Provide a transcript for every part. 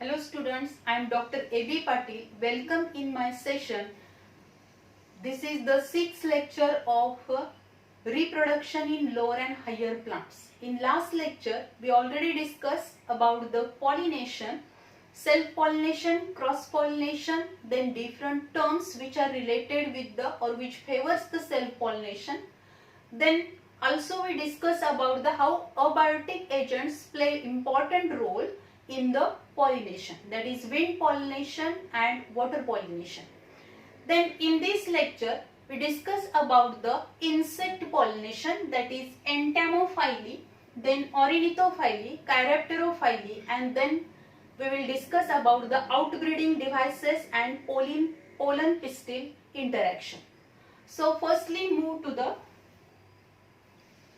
Hello students, I am Dr. A.B. Patil. Welcome in my session. This is the 6th lecture of reproduction in lower and higher plants. In last lecture, we already discussed about the pollination, self-pollination, cross-pollination, then different terms which are related with the or which favors the self-pollination. Then also we discuss about the how abiotic agents play important role in the pollination, that is wind pollination and water pollination. Then in this lecture we discuss about the insect pollination, that is entamophily, then ornithophily, chiropterophily, and then we will discuss about the outbreeding devices and pollen pistil interaction. So firstly move to the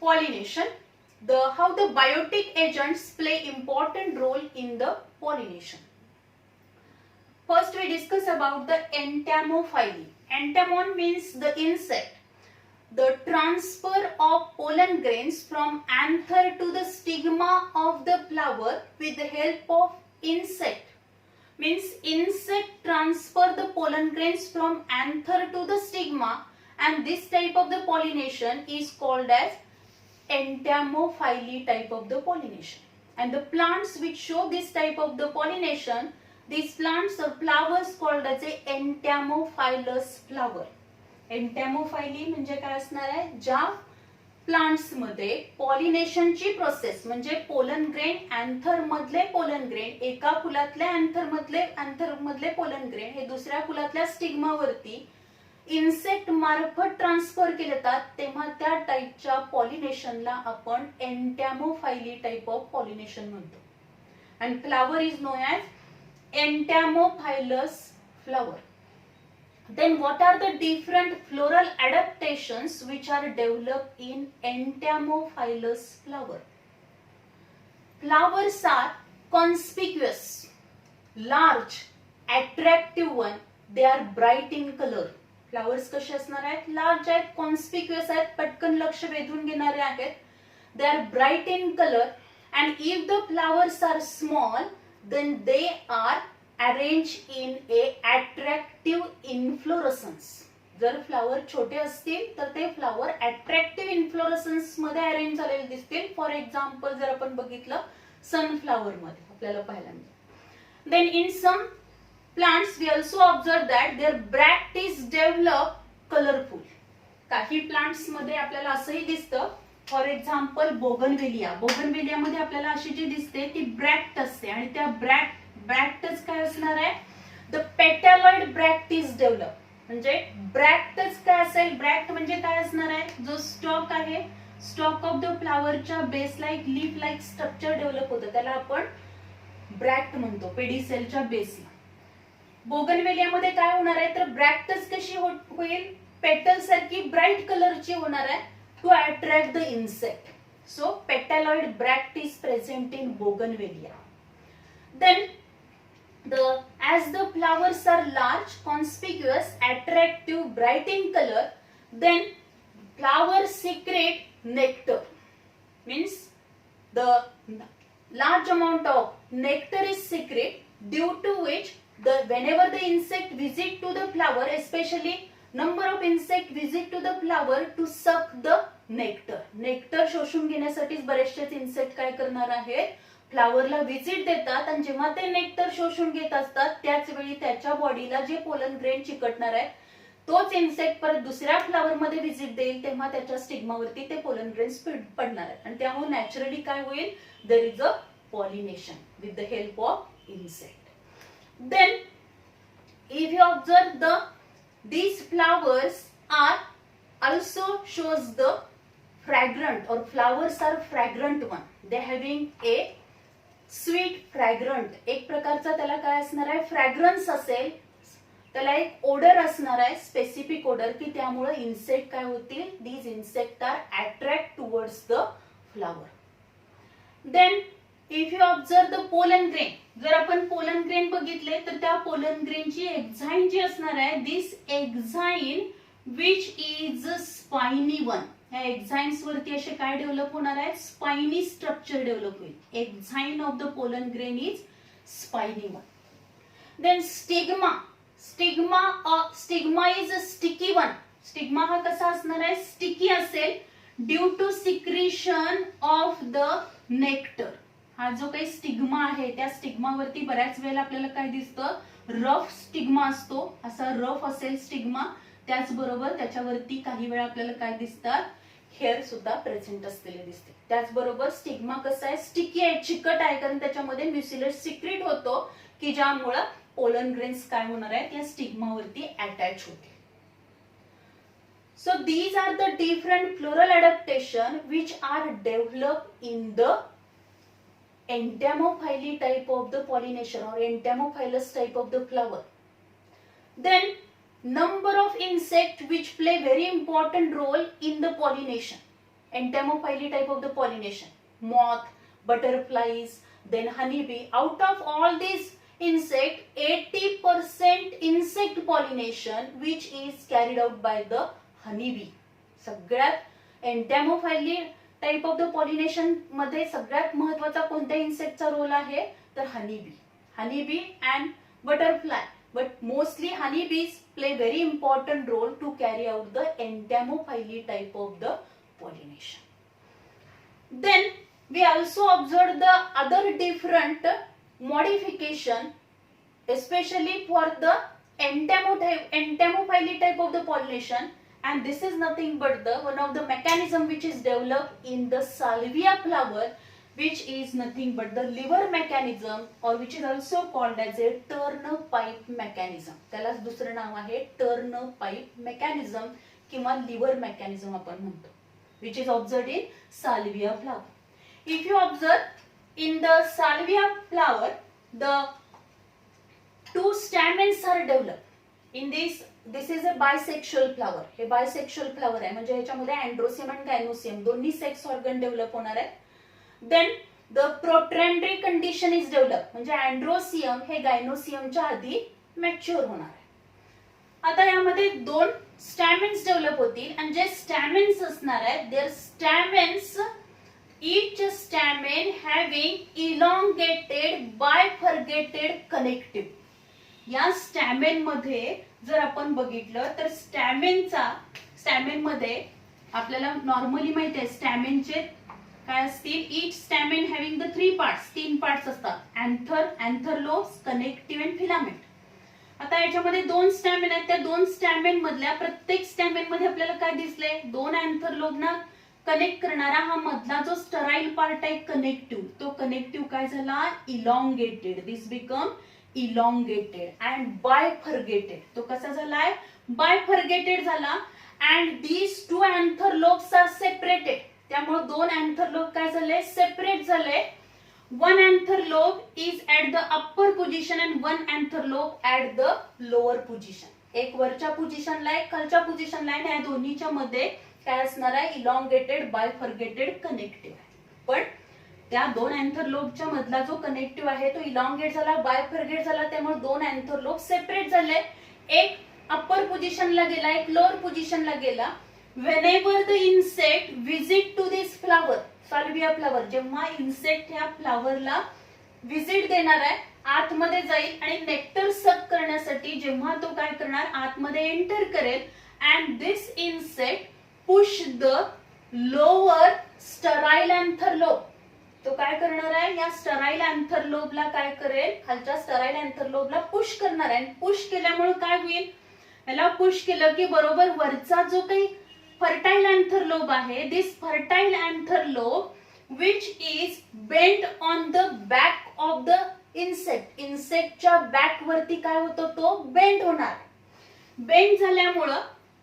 pollination. How the biotic agents play important role in the pollination. First we discuss about the entamophily. Entamon means the insect. The transfer of pollen grains from anther to the stigma of the flower with the help of insect. Means insect transfer the pollen grains from anther to the stigma, and this type of the pollination is called as entamophily type of the pollination. And the plants which show this type of the pollination, these plants or flowers called as a entamophilous flower. एंटॅमोफायली म्हणजे काय असणार आहे, ज्या plants मध्ये पॉलिनेशनची process म्हणजे pollen grain anther मधले pollen grain एका फुलातल्या anther मधले पोलन ग्रेन हे दुसऱ्या फुलातल्या स्टिग्मावरती इन्सेक्ट मार्फत ट्रान्सफर केले जातात, तेव्हा त्या टाइपच्या पॉलिनेशनला आपण एंटॅमोफायली टाइप ऑफ पॉलिनेशन म्हणतो. And flower is known as entomophilous flower. Then what are the different floral adaptations which are developed in entamophilous flower? Flowers are conspicuous, large, attractive one. They are bright in color. Flowers कसे असणार आहेत, large आहेत, कॉन्स्पिक्युअस आहेत, पटकन लक्ष वेधून घेणारे आहेत. They are bright in color, and if the flowers are small, then they are arranged in a attractive inflorescence. जर फ्लावर छोटे असतील तर ते फ्लावर अट्रॅक्टिव्ह इन्फ्लोरेसन्स मध्ये अरेंज झालेले दिसतील. फॉर एक्झाम्पल जर आपण बघितलं सनफ्लावर मध्ये आपल्याला पाहायला मिळेल. Then in some plants we also observe that their bract is develop colourful. काही प्लांट्स मध्ये आपल्याला असंही दिसतं. फॉर एक्झाम्पल बोगनवेलिया मध्ये आपल्याला अशी जी दिसते ती ब्रॅक्ट असते, आणि त्या ब्रॅक्टच काय असणार आहे, द पेटॅलॉइड ब्रॅक्ट इज डेव्हलप. म्हणजे ब्रॅक्टच काय असेल, ब्रॅक्ट म्हणजे काय असणार आहे, जो स्टॉक आहे, स्टॉक ऑफ द फ्लावरच्या base like leaf like structure develop होतं, त्याला आपण ब्रॅक्ट म्हणतो, पेडिसेलच्या बेसला. बोगनवेलियामध्ये काय होणार आहे, तर ब्रॅक्टच कशी होईल, पेटल सारखी ब्राईट कलरची होणार आहे to attract the insect. So petaloid bract is present in bougainvillea. Then as the flowers are large, conspicuous, attractive, bright in color, then flowers secrete nectar. Means the large amount of nectar is secreted, due to which whenever the insect visit to the flower, especially number of insect visit to the flower to suck the nectar. Nectar शोषून घेण्यासाठीच बरेचसे insect काय करणार आहेत, फ्लावरला visit देतात, आणि जेव्हा ते nectar शोषून घेत असतात त्याच वेळी त्याच्या बॉडीला जे पोलन ग्रेन चिकटणार आहे तोच इन्सेक्ट परत दुसऱ्या फ्लावर मध्ये व्हिजिट देईल, तेव्हा त्याच्या स्टिग्मावरती ते पोलन ग्रेन्स पडणार आहेत, आणि त्यामुळे नॅचरली काय होईल, there is a pollination with the help of insect. Then if you observe these flowers are also shows the fragrant, or flowers are fragrant one. They having a sweet fragrant. एक प्रकारचा त्याला काय असणार आहे, fragrance असेल, त्याला एक Oder असणार आहे, स्पेसिफिक ओडर, की त्यामुळे इन्सेक्ट काय होतील, these insect are attract towards the flower. Then if you observe the pollen grain, जर आपण पोलन ग्रेन बघितले तर त्या पोलन ग्रेनची एक्झाईन जी असणार आहे, this exine which is spiny one. ह्या एक्झाईन्स वरती असे काय डेव्हलप होणार आहे, स्पाइनी स्ट्रक्चर डेव्हलप होईल. Exine of the pollen grain is spiny one. Then stigma. Stigma is a sticky one. Stigma हा कसा असणार आहे? स्टिकी असेल due to secretion of the nectar. हा जो काही स्टिग्मा आहे त्या स्टिग्मावरती बऱ्याच वेळेला आपल्याला काय दिसतं? रफ स्टिग्मा असतो. असा रफ असेल स्टिग्मा. त्याचबरोबर त्याच्यावरती काही वेळा आपल्याला काय दिसतात? हेअर सुद्धा प्रेझेंट असलेले दिसते. त्याचबरोबर स्टिग्मा कसा आहे? स्टिकी आहे, चिकट आहे, कारण त्याच्यामध्ये म्युसिलेज सिक्रेट होतो की ज्यामुळे पोलन ग्रेन्स काय होणार आहेत? या स्टिग्मावरती अटॅच होते. So these are the different floral adaptation which are developed in the entomophyly type of the pollination or entomophilous type of the flower. Then number of insect which play very important role in the pollination. Entomophyly type of the pollination. Moth, butterflies, then honeybee. Out of all these insect, 80% insect pollination which is carried out by the honeybee. सगळ्यात entomophily type of the pollination मध्ये सगळ्यात महत्वाचा कोणत्या इन्सेक्टचा role आहे? तर honeybee and butterfly. But mostly honeybees play very important role to carry out the entomophily type of the pollination. Then we also observe the other different modification especially for the entomophyly type of the pollination. And this is nothing but the one of the mechanism which is developed in the salvia flower, which is nothing but the liver mechanism, or which is also called as a turnpipe mechanism. त्यालाच दुसरं नाव आहे turnpipe mechanism किंवा liver mechanism आपण म्हणतो, which is observed in salvia flower. If you observe in the salvia flower, the two stamens are developed in this is a bisexual flower. हे bisexual flower आहे, म्हणजे ह्याच्यामध्ये अँड्रोसियम आणि गायनोसियम दोन्ही sex organ develop होणार आहे. Then the protandry condition is develop, म्हणजे androecium हे गायनोसियमच्या आधी मॅच्युअर होणार आहे. आता यामध्ये दोन स्टॅमेन्स डेव्हलप होतील आणि जे स्टॅमेन्स असणार आहेत there स्टॅमेन्स each stamen having elongated bifurcated connective. या स्टॅमेन मध्ये जर आपण बघितलं तर स्टॅमेन मध्ये आपल्याला नॉर्मली माहिती आहे स्टॅमेनचे काय असतील? each stamen having the three parts, तीन पार्ट्स असतात, अँथर, अँथरलोब्स, कनेक्टिव्ह अँड फिलामेंट. आता याच्यामध्ये दोन स्टॅमेन आहेत, त्या दोन स्टॅमेन मधल्या प्रत्येक स्टॅमेन मध्ये आपल्याला काय दिसले? दोन अँथरलोबना कनेक्ट करणारा हा मधला जो स्टराइल पार्ट आहे कनेक्टिव्ह, तो कनेक्टिव्ह काय झाला? Elongated. This become elongated and bifurcated. तो कसा झालाय? बायफर्गेटेड झाला. And these two anther lobes are separated. त्यामुळे दोन अँथरलोब काय झाले? सेपरेट झाले. One anther lobe is at the upper position and one anther lobe at the lower position. एक वरच्या पोझिशनला आहे, खालच्या पोझिशनला आहे, आणि या दोन्हीच्या मध्ये काय असणार आहे? इलॉंगेटेड बायफर्गेटेड कनेक्टिव्ह आहे. पण त्या दोन अँथरलोबच्या मधला जो कनेक्टिव्ह आहे तो इलॉंगेट झाला, बायफर्गेट झाला, त्यामुळे दोन अँथरलोब सेपरेट झाले. एक अप्पर पोझिशनला गेला, एक लोअर पोझिशनला गेला. Whenever the insect visit to this flower, salvia flower, जेव्हा इन्सेक्ट ह्या फ्लावरला व्हिजिट देणार आहे, आतमध्ये जाईल आणि नेक्टर सक करण्यासाठी जेव्हा तो काय करणार? आतमध्ये एंटर करेल. And this insect push the lower sterile anther lobe. तो काय करणार आहे? या स्टराइल अँथरलोबला काय करेल? खालच्या स्टराइल अँथरलोबला पुश करणार आहे. पुश केल्यामुळे काय होईल? याला पुश केलं की बरोबर वरचा जो काही फर्टाइल अँथरलोब आहे, this fertile anther lobe which is bend on the back of the insect. इन्सेक्टच्या बॅक वरती काय होतं? तो बेंड होणार. बेंड झाल्यामुळं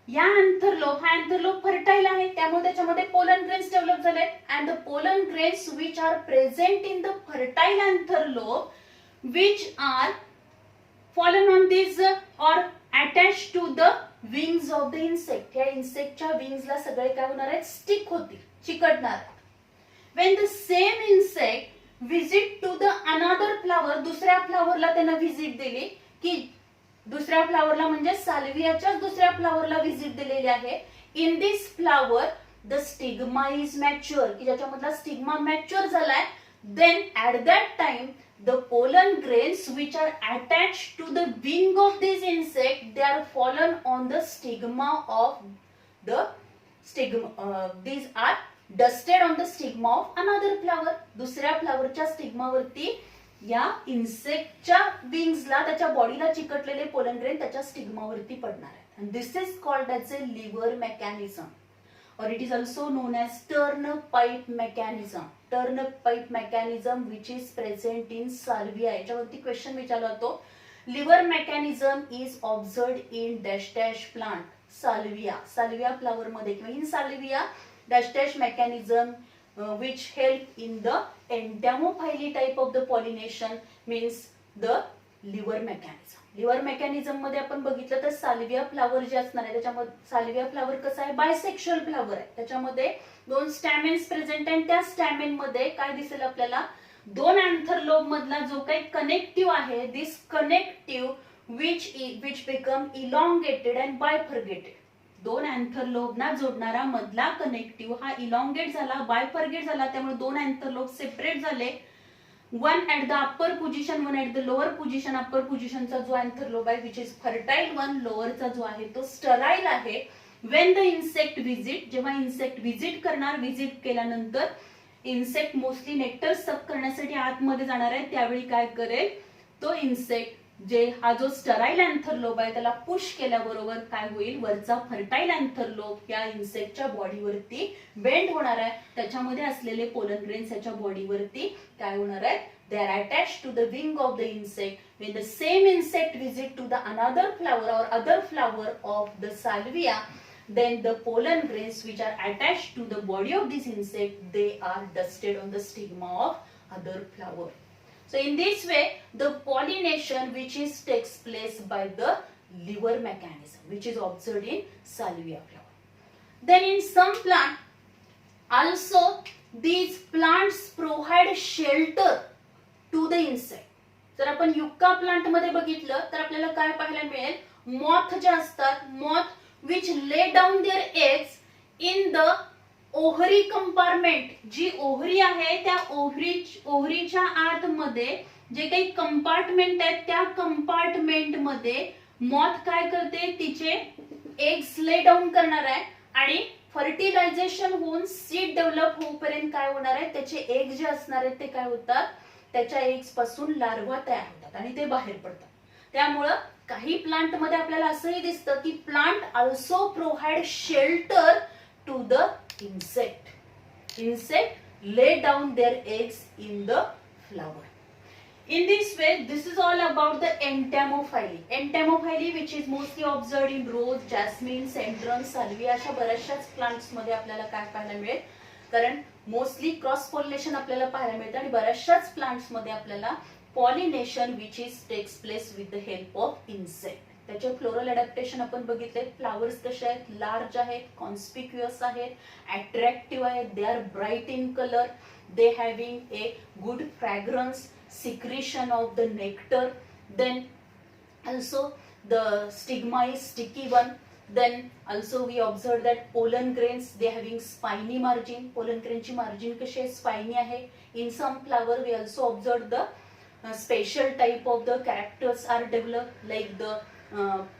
या अँथरलोब, हा अँथरलोब फर्टाइल आहे, त्यामुळे त्याच्यामध्ये पोलन ग्रेन्स डेव्हलप झाले. And the pollen grains which are present in the fertile anther lobe which are fallen on this or attach to the wings of the insect. या इन्सेक्टच्या विंग्सला सगळे काय होणार आहेत? स्टिक होतील, चिकटणार. When the same insect visit to the another flower, दुसऱ्या फ्लावरला त्यानं व्हिजिट दिली, की दुसऱ्या फ्लावरला म्हणजे साल्वियाच्याच दुसऱ्या फ्लावरला व्हिजिट दिलेली आहे. In this flower the stigma is mature, की ज्याच्यामधला स्टिग्मा मॅच्युअर झालाय. Then at that time the pollen grains which are attached to the wing of this insect, they are fallen on the stigma of the stigma. These are dusted on the stigma of another flower. दुसऱ्या फ्लावरच्या स्टिग्मावरती या इन्सेक्टच्या विंग्सला, त्याच्या बॉडीला चिकटलेले pollen grain त्याच्या स्टिग्मावरती पडणार आहेत. And this is called as a lever mechanism, or it is also known as turnpipe mechanism. Turnpipe mechanism which is present in salvia. याच्यावरती क्वेश्चन विचारला जातो. Lever mechanism is observed in dash dash plant. Salvia flower मध्ये किंवा in salvia dash dash mechanism which help in the entomophyly type of the pollination means the liver mechanism. Liver mechanism मध्ये आपण बघितलं तर Salvia flower जे असणार आहे त्याच्यामध्ये साल्विया फ्लावर कसं आहे, बायसेक्शुअल फ्लावर आहे. त्याच्यामध्ये 2 स्टॅमेन्स प्रेझेंट आहे. त्या स्टॅमेन मध्ये काय दिसेल आपल्याला, 2 अँथर लोब मधला जो काही कनेक्टिव्ह आहे, this connective which become elongated and bifurcated. 2 anther लोबना जोडणारा मधला कनेक्टिव्ह हा इलॉंगेट झाला, बायफर्गेट झाला. त्यामुळे 2 अँथर लोब सेपरेट झाले. One at the upper position, one at the lower position. Upper पोझिशनचा जो अँथर लोब आहे विच इज फर्टाईल वन, लोअरचा जो आहे तो स्टराईल आहे. वेन द इन्सेक्ट व्हिजिट, जेव्हा इन्सेक्ट व्हिजिट करणार, व्हिजिट केल्यानंतर इन्सेक्ट मोस्टली नेक्टर सक करण्यासाठी आतमध्ये जाणार आहे, त्यावेळी काय करेल तो इन्सेक्ट, जे हा जो स्टराईल अँथर लोब आहे त्याला पुश केल्याबरोबर काय होईल, वरचा फर्टाईल अँथर लोब या इन्सेक्टच्या बॉडीवरती बेंड होणार आहे. त्याच्यामध्ये असलेले पोलन ग्रेन्स याच्या बॉडीवरती काय होणार आहे, they are attached to the wing of the insect. When the same insect visit to the another flower or other flower of the salvia, then the pollen grains which are attached to the body of this insect, they are dusted on the stigma of other flower. So in this way the pollination which is takes place by the liver mechanism which is observed in salvia flower. Then in some plant also these plants provide shelter to the insect. जर आपण yucca plant मध्ये बघितलं तर आपल्याला काय पाहायला मिळेल, moth जे असतात, moth which lay down their eggs in the ovary compartment. जी ओहरी आहे त्या ओहरीच्या आतमध्ये जे काही कंपार्टमेंट आहेत त्या कंपार्टमेंट मध्ये मॉथ काय करते, तिचे एग्स ले डाऊन करणार आहे आणि फर्टिलायझेशन होऊन सीड डेव्हलप होऊपर्यंत काय होणार आहे, त्याचे एग जे असणार आहेत ते काय होतात, त्याच्या एग्स पासून लार्वा तयार होतात आणि ते बाहेर पडतात. त्यामुळं काही प्लांट मध्ये आपल्याला असंही दिसतं की plant also provide shelter to the insect. Insect lay down their eggs in the flower. In this way, this is all about the entomophyly. Entomophyly which is mostly observed in rose, jasmine, centrum, salvia अशा बऱ्याचशाच plants मध्ये आपल्याला काय पाहायला मिळेल, कारण mostly cross pollination आपल्याला पाहायला मिळतं आणि बऱ्याचशाच प्लांट्स मध्ये आपल्याला pollination which is takes place with the help of insect. त्याचे फ्लोरल अडॅप्टेशन आपण बघितले. फ्लावर्स कसे आहेत, लार्ज आहेत, कॉन्स्पिक्युअस आहेत, अट्रॅक्टिव्ह आहेत, they are bright in colour, they having a good fragrance, secretion of the nectar. Then also the stigma is sticky one. Then also we observe that pollen grains, they having spiny margin. Pollen grain ची margin कशी आहे, spiny आहे. In some flower we also observe the special type of the characters are developed, like the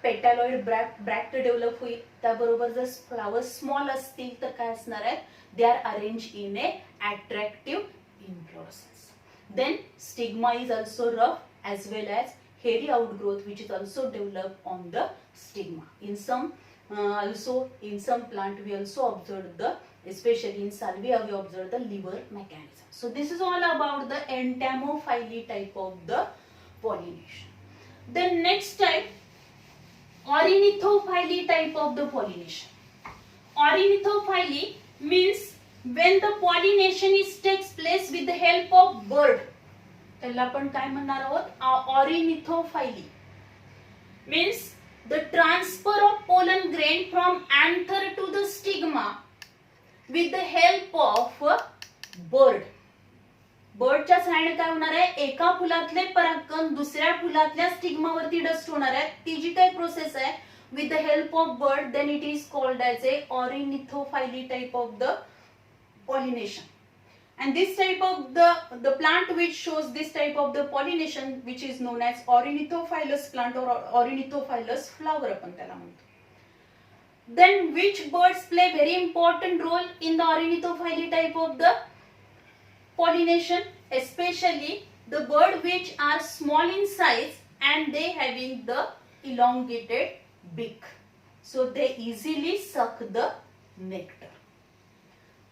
petaloid bract develop होईल. त्याबरोबर जर flower small असतील तर काय असणार आहे, they are arrange in a attractive inflorescence. Then stigma is also rough as well as hairy outgrowth which is also developed on the stigma. In some plant we also observe the, especially in salvia we observe the liver mechanism. So this is all about the entomophyly type of the pollination. Then next type, ornithophyly type of the pollination. Ornithophyly means when the pollination takes place with the help of bird. त्याला आपण काय म्हणणार आहोत, ornithophily means the transfer of pollen grain from anther to the stigma with the help of bird. बर्डच्या साहाय्याने काय होणार आहे, एका फुलातले परागकण दुसऱ्या फुलातल्या स्टिग्मावरती डस्ट होणार आहे. ती जी काही प्रोसेस आहे with the help of bird, then it is called as a ornithophily type of the pollination. And this type of the plant which shows this type of the pollination, which is known as ornithophilous plant or ornithophilous flower आपण त्याला म्हणतो. Then which birds play very important role in the ornithophily type of the pollination? Especially the bird which are small in size and they having the elongated beak, so they easily suck the nectar.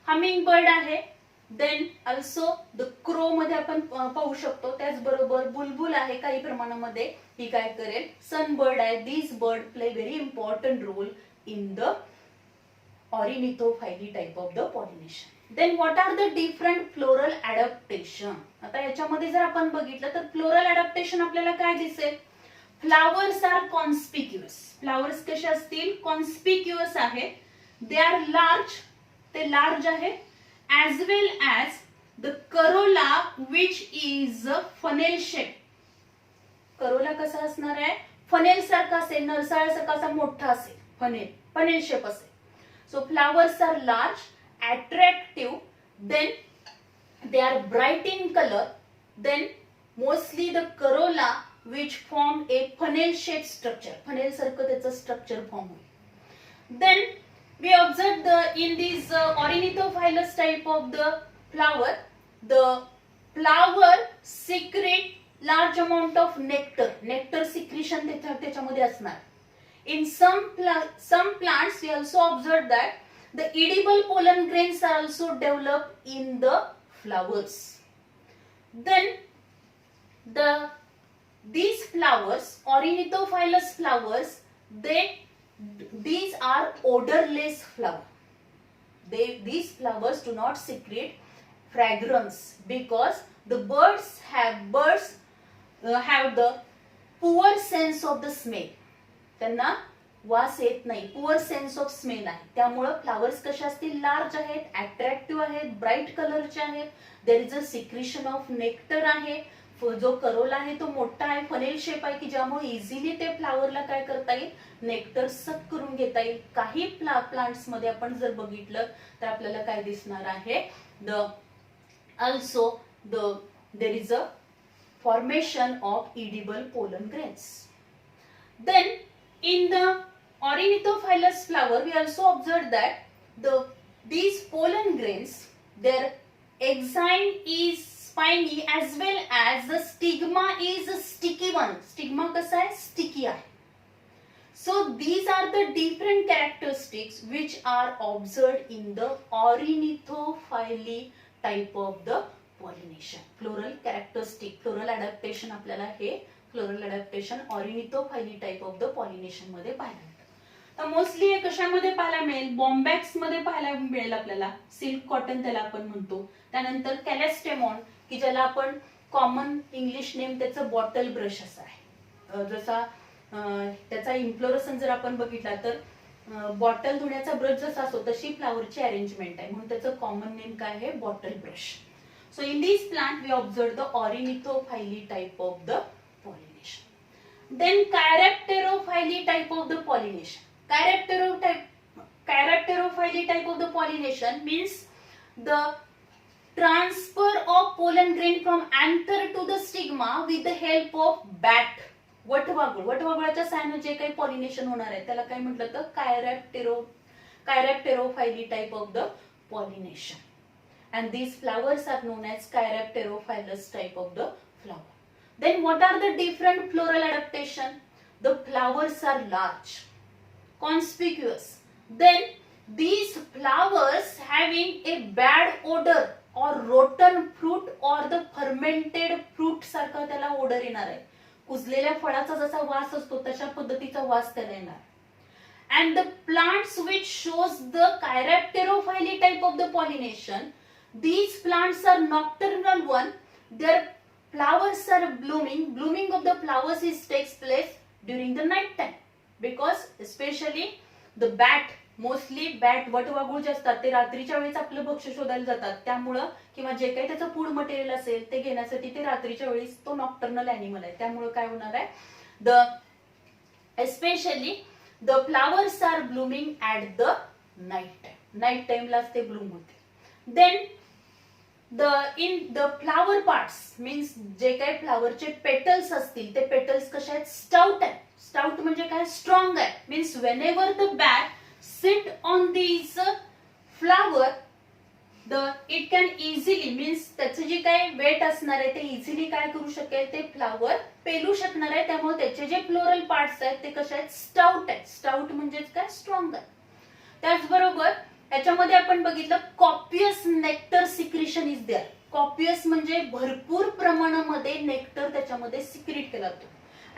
Hummingbird आहे. Then also the crow मध्ये आपण पाहू शकतो. त्याचबरोबर बुलबुल आहे काही प्रमाणामध्ये, ही काय करेल, सनबर्ड आहे. These bird play very important role in the ornithophily type of the pollination. Then what are the different floral adaptation? आता याच्यामध्ये जर आपण बघितलं तर floral adaptation आपल्याला काय दिसेल? Flowers are conspicuous. Flowers कसे असतील? Conspicuous आहे. They are large. ते large आहे. As well as the corolla which is funnel shape. Corolla कसा असणार आहे? फनेल सारखा असेल, नरसाळ सारखा असा मोठा असेल, फनेल शेप असेल. So flowers are large, attractive, then they are bright in color, then mostly the corolla which form a funnel shape structure. Funnel सारखं त्याचं स्ट्रक्चर फॉर्म होईल. Then we observe in this ornithophilous type of the flower secrete large amount of nectar. Nectar secretion त्याच्यामध्ये असणार. In some plants we also observe that the edible pollen grains are also developed in the flowers. Then these flowers, ornithophilous flowers, these are odorless flower. These flowers do not secrete fragrance because the birds have the poor sense of the smell. त्यांना वास येत नाही, poor sense of smell आहे. त्यामुळे flowers कसे असतील? Large आहेत, attractive आहेत, ब्राईट कलरचे आहेत. There is a secretion of nectar आहे. जो करोला आहे तो मोठा आहे, फनेल शेप आहे, की ज्यामुळे इझिली ते फ्लावरला काय करता येईल? नेक्टर सक करून घेता येईल. काही प्लांट्स मध्ये आपण जर बघितलं तर आपल्याला काय दिसणार आहे? There is a formation of edible pollen grains. Then in the ornithophilous flower we also observed that these pollen grains, their exine is spiny as well as the stigma is a sticky one. Stigma कसा आहे? Sticky आहे. So these are the different characteristics which are observed in the ornithophily type of the pollination. Floral characteristic, floral adaptation आपल्याला हे floral adaptation ornithophily type of the pollination मध्ये पाहायला मिळतं. तर mostly हे कशामध्ये पाहायला मिळेल? बॉम्बॅक्स मध्ये पाहायला मिळेल आपल्याला. सिल्क कॉटन त्याला आपण म्हणतो. त्यानंतर कॅलेस्टेमॉन, की ज्याला आपण कॉमन इंग्लिश नेम त्याचं बॉटल ब्रश असं आहे. जसा त्याचा इन्फ्लोरेसन्स जर आपण बघितला तर बॉटल धुण्याचा ब्रश जसा असतो तशी फ्लावरची अरेंजमेंट आहे, म्हणून त्याचं कॉमन नेम काय आहे? Bottle brush. So in this plant we observe the ornithophily type of the pollination. Then Chiropterophily type of the pollination. Chiropterophily type of the pollination means the transfer of pollen grain from anther to the stigma with the help of bat. वटवाघुळाच्या साहाय्याने जे काही pollination होणार आहे त्याला काय म्हटलं तर Chiropterophily type of the pollination. And these flowers are known as Chiropterophilous type of the flower. Then what are the different floral adaptation? The flowers are large, conspicuous. Then these flowers having a bad odor or rotten fruit or the fermented fruit सारखा त्याला odor येणार आहे. कुजलेल्या फळाचा जसा वास असतो तशा पद्धतीचा वास त्याला येणार. And the plants which shows the Chiropterophily type of the pollination, these plants are nocturnal one. Their flowers are blooming of the flowers takes place during the night time, because especially the bat, mostly bat, वटवाघूळ जे असतात ते रात्रीच्या वेळेस आपलं भक्ष्य शोधायला जातात. त्यामुळं किंवा जे काही त्याचं फूड मटेरियल असेल ते घेण्यासाठी ते रात्रीच्या वेळेस तो नॉक्टर्नल ॲनिमल आहे. त्यामुळे काय होणार आहे? especially the flowers are blooming at the night time. Night टाइमलाच ते ब्लूम होते. Then in the flower parts means जे काही फ्लावरचे पेटल्स असतील ते पेटल्स कसे आहेत, स्टाउट आहेत. स्टाउट म्हणजे काय, स्ट्रॉंग आहे. Means Wien ever the bat sit on this flower it can easily means त्याचं जे काही वेट असणार आहे ते इझिली काय करू शकेल, ते फ्लावर पेलू शकणार आहे. त्यामुळे त्याचे जे फ्लोरल पार्ट्स आहेत ते कसे आहेत, स्टाउट आहेत. स्टाउट म्हणजेच काय, स्ट्रॉंग आहे. त्याचबरोबर याच्यामध्ये आपण बघितलं copious nectar secretion is there. Copious म्हणजे भरपूर प्रमाणामध्ये नेक्टर त्याच्यामध्ये सिक्रिट केला जातो.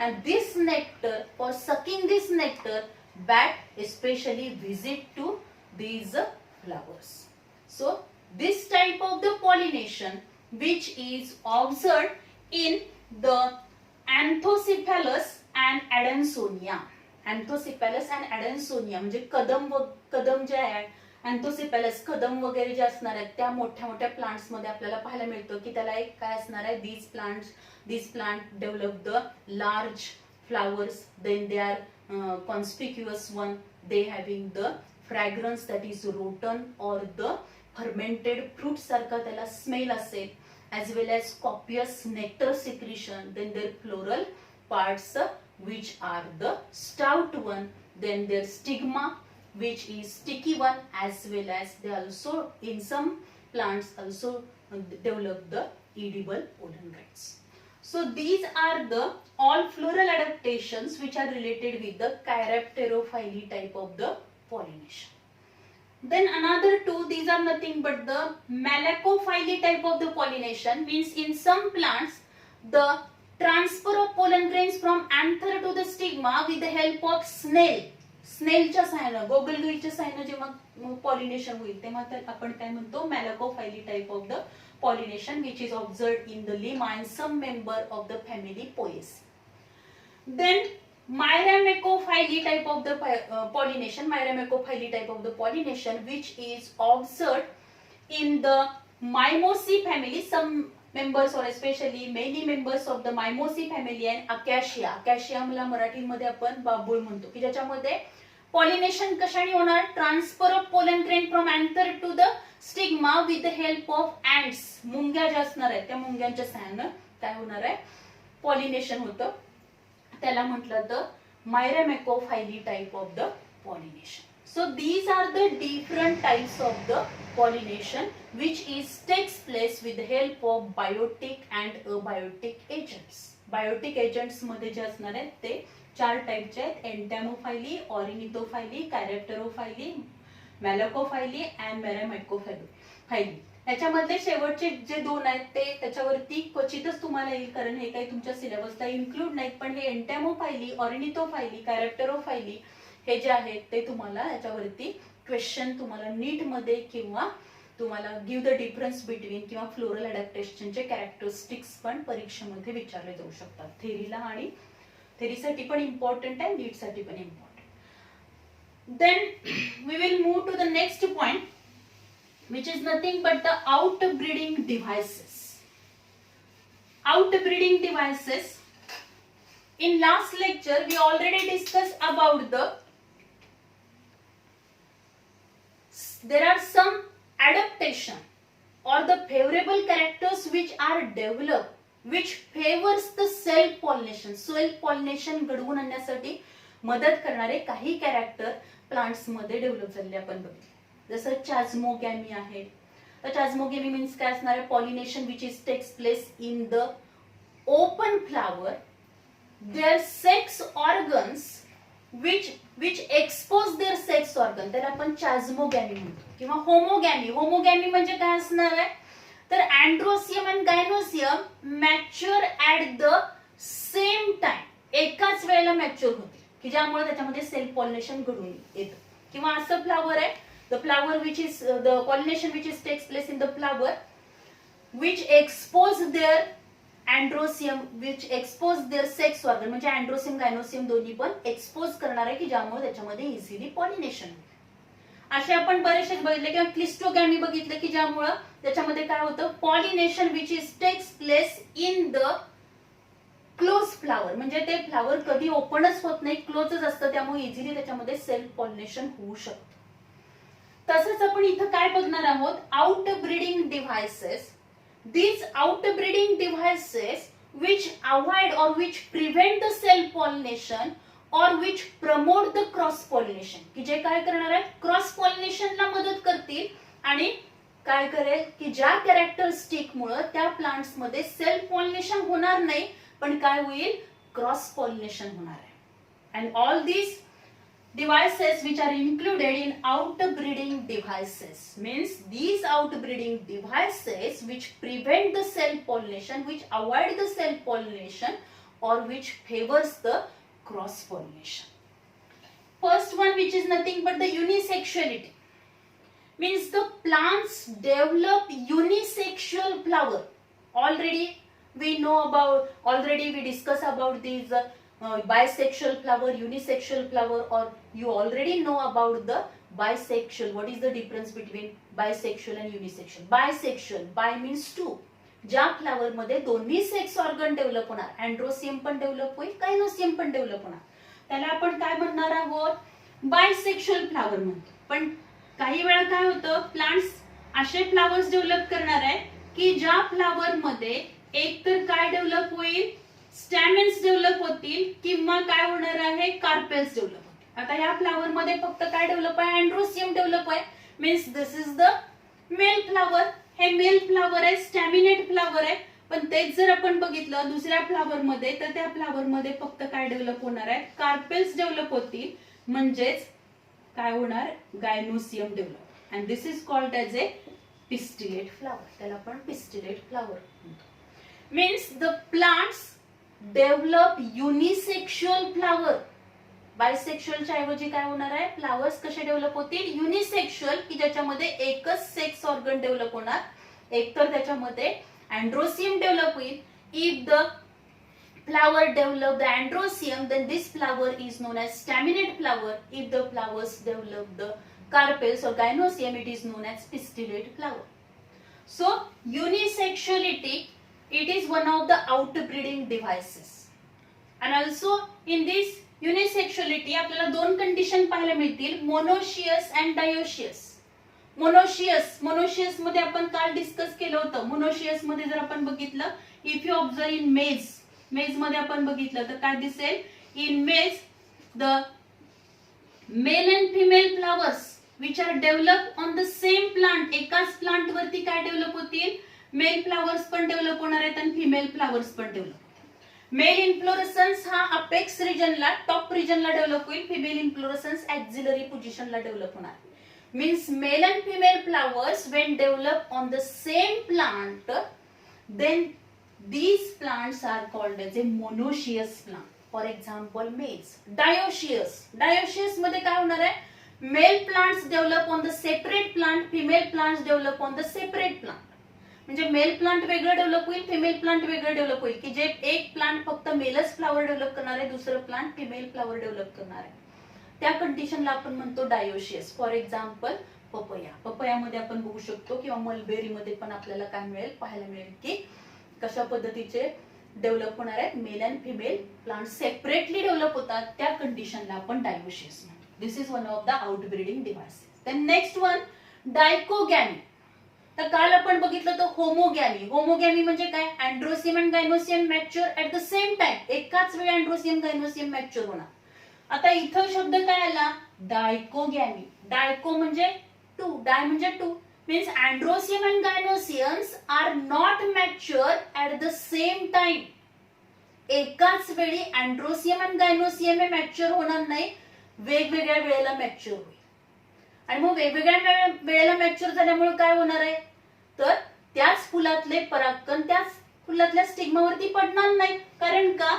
And this nectar, for sucking this nectar, bat especially visit to these flowers. So this type of the pollination which is observed in the Anthocephalus and Adansonia. Anthocephalus and Adansonia म्हणजे कदम जे आहे, अँथोसिपॅलस कदम वगैरे जे असणार आहेत त्या मोठ्या मोठ्या प्लांट्स मध्ये आपल्याला पाहायला मिळतं की त्याला एक काय असणार आहे, these plant develop the large flowers, then they are conspicuous one, they having the fragrance that is rotten or the fermented fruit सारखा त्याला स्मेल असेल, as well as copious nectar secretion, then their floral parts which are the stout one, then their stigma which is sticky one, as well as they also in some plants also develop the edible pollen grains. So these are the all floral adaptations which are related with the Cheiropterophyllae type of the pollination. Then another two, these are nothing but the Malacophyllae type of the pollination, means in some plants the transfer of pollen grains from anther to the stigma with the help of स्नेलच्या सहाय्याने, गोगलगाईच्या सहाय्याने जेव्हा pollination होईल तेव्हा आपण काय म्हणतो, Malacophyllae type of the pollination which is observed in the Lima and some member of the family Poaceae. Then Myrmecophyllae type of the Myrmecophyllae type of the pollination which is observed in the Mimosae family, some members or especially many members of the Mimosae family and Acacia. Acacia मला मराठीमध्ये आपण बाबूळ म्हणतो, की ज्याच्यामध्ये pollination कशाने होणार, transfer of pollen grain from anther to the stigma with the help of ants. मुंग्या ज्या असणार आहेत त्या मुंग्यांच्या सहाय्याने काय होणार आहे, पॉलिनेशन होतं. त्याला म्हटलं तर Myrmecophyllae type of the pollination. So these are the different types of the pollination which takes place with the help of biotic and abiotic agents. Biotic agents मध्ये जे असणार आहेत ते चार टाइपचे आहेत, Entomophyllae, Ornithophyllae, Cheiropterophyllae, Malacophyllae and Myrmecophyllae. याच्यामधले शेवटचे जे दोन आहेत ते त्याच्यावरती क्वचितच तुम्हाला येईल, कारण हे काही तुमच्या सिलेबसला इन्क्लूड नाहीत. पण हे Entomophyllae, Ornithophyllae, Cheiropterophyllae हे जे आहेत ते तुम्हाला याच्यावरती क्वेश्चन तुम्हाला नीट मध्ये किंवा तुम्हाला गिव्ह द डिफरन्स बिटवीन किंवा फ्लोरल अडॅप्टेशनचे कॅरेक्टरिस्टिक्स पण परीक्षेमध्ये विचारले जाऊ शकतात. थेरीला आणि थेरीसाठी पण इम्पॉर्टंट आहे, नीटसाठी पण important. Then we will move to the next point which is nothing but the outbreeding devices. Outbreeding devices. In last lecture we already discussed about there are some adaptation or the favorable characters which are developed which favors the self pollination. Self pollination घडवून आणण्यासाठी मदत करणारे काही character plants मध्ये develop झालेले आपण बघितले. जसं चास्मोगॅमी आहे. तर चास्मोगॅमी मीन्स काय असणार आहे, pollination which is takes place in the open flower, there sex organs which expose there sex organ, तर आपण चास्मोगॅमी म्हणतो. किंवा होमोगॅमी म्हणजे काय असणार आहे, तर androecium and gynoecium mature at the same time, एकाच वेळेला मॅच्युअर होते, की ज्यामुळे त्याच्यामध्ये सेल्फ पॉलिनेशन घडून येतं. किंवा असं फ्लावर आहे, the flower which is the pollination which is takes place in the flower which expose their androsium which expose their sex organ, म्हणजे अँड्रोसियम गायनोसियम दोन्ही पण एक्सपोज करणार आहे की ज्यामुळे त्याच्यामध्ये इझिली पॉलिनेशन होईल. असे आपण बरेचसे बघितले. किंवा क्लिस्टोगॅमी बघितले की ज्यामुळे त्याच्यामध्ये काय होतं, pollination which is takes place in the close flower, म्हणजे ते फ्लावर कधी ओपनच होत नाही, क्लोजच असतं, त्यामुळे इझिली त्याच्यामध्ये सेल्फ पॉलिनेशन होऊ शकतं. तसंच आपण इथं काय बघणार आहोत, outbreeding devices these outbreeding devices which avoid or which prevent the self pollination or which promote the cross pollination, की जे काय करणार आहे क्रॉस पॉलिनेशनला मदत करतील आणि काय करेल की ज्या कॅरेक्टरिस्टिक मुळे त्या प्लांट्स मध्ये सेल्फ पॉलिनेशन होणार नाही पण काय होईल क्रॉस पॉलिनेशन होणार आहे. And all these devices which are included in outbreeding devices means these outbreeding devices which prevent the self pollination, which avoid the self pollination or which favors the cross pollination. First one, which is nothing but the unisexuality, means the plants develop unisexual flower. Already we discuss about these bisexual flower, unisexual flower, or you already know about the bisexual. What is the difference between bisexual and unisexual? Bisexual, bi means two. ज्या flower मध्ये दोन्ही sex organ develop होणार, अँड्रोसियम पण develop होईल, gynoecium पण develop होणार, त्याला आपण काय म्हणणार आहोत बायसेक्शुअल फ्लावर म्हणतो. पण काही वेळा काय होतं प्लांट्स असे फ्लावर्स डेव्हलप करणार आहे की ज्या फ्लावर मध्ये एक तर काय डेव्हलप होईल स्टॅमेन्स डेव्हलप होतील किंवा काय होणार आहे कार्पेल्स डेव्हलप होतील. आता या फ्लावर मध्ये फक्त काय डेव्हलप आहे अँड्रोसियम डेव्हलप आहे, means this is the male flower. हे मेल फ्लावर आहे, स्टॅमिनेट फ्लावर आहे. पण तेच जर आपण बघितलं दुसऱ्या फ्लावर मध्ये तर त्या फ्लावर मध्ये फक्त काय डेव्हलप होणार आहे कार्पेल्स डेव्हलप होतील, म्हणजेच काय होणार gynoecium develop. And this is called as a pistillate flower. त्याला आपण पिस्टिलेट फ्लावर म्हणतो. Means the plants develop unisexual flower. बायसेक्शुअलच्या ऐवजी काय होणार आहे फ्लावर्स कसे डेव्हलप होतील युनिसेक्शुअल, की ज्याच्यामध्ये एकच सेक्स ऑर्गन डेव्हलप होणार, एकतर त्याच्यामध्ये अँड्रोसियम डेव्हलप होईल. If the flower develop the androsium, then this flower is known as staminate flower. If the flowers develop the carpels or gynosium, it is known as pistillate flower. So unisexuality, it is one of the outbreeding devices. And also in this unisexuality आपल्याला दोन condition पाहायला मिळतील, monoecious and dioecious. Monoecious मध्ये आपण काल discuss केलं होतं. Monoecious मध्ये जर आपण बघितलं, इफ यू ऑब्झर्व इन मेज मध्ये आपण बघितलं तर काय दिसेल in maize the male and female flowers which are develop on the same plant. एकाच प्लांट वरती काय डेव्हलप होतील मेल फ्लावर्स पण डेव्हलप होणार आहेत आणि फिमेल फ्लावर्स पण डेव्हलप. मेल इन्फ्लोरेसन्स हा अपेक्स रिजनला टॉप रिजनला डेव्हलप होईल, फिमेल इन्फ्लोरेसन्स ऍक्झिलरी पोझिशनला डेव्हलप होणार. Means male and female flowers when develop on the same plant then these plants are called as a monoecious plant. For example, maize. Dioecious मध्ये काय होणार आहे male plants develop on the separate plant, female plants develop on the separate plant. म्हणजे male plant वेगळं develop होईल, female plant वेगळं develop होईल, की जे एक प्लांट फक्त मेलच फ्लावर डेव्हलप करणार आहे, दुसरं प्लांट फिमेल फ्लावर डेव्हलप करणार आहे. त्या कंडिशनला आपण म्हणतो डायोशियस. फॉर एक्झाम्पल पपयामध्ये आपण बघू शकतो किंवा मलबेरी मध्ये पण आपल्याला काय मिळेल पाहायला मिळेल की कशा पद्धतीचे डेव्हलप होणार आहेत. Male and female plant separately develop होतात, त्या कंडिशनला आपण डायोशियस म्हणतो. This is one of the outbreeding devices. Then next one dichogamy. तर काल आपण बघितलं तर होमोगॅमी म्हणजे काय androecium and gynoecium mature at the same time. एकाच वेळी अँड्रोसियम गायनोसियम मॅच्युअर होणार. आता इथं शब्द काय आला डायकोगॅमी. डायको म्हणजे टू, डाय म्हणजे to, means androsium and gynosiums are not mature at the same time. एकाच वेळी अँड्रोसियम आणि गायनोसियम हे मॅच्युअर होणार नाही, वेगवेगळ्या वेळेला मॅच्युअर होईल. आणि मग वेगवेगळ्या वेळेला मॅच्युअर झाल्यामुळे काय होणार आहे तर त्याच फुलातले परागकण त्याच फुलातल्या स्टिग्मावरती पडणार नाही. कारण का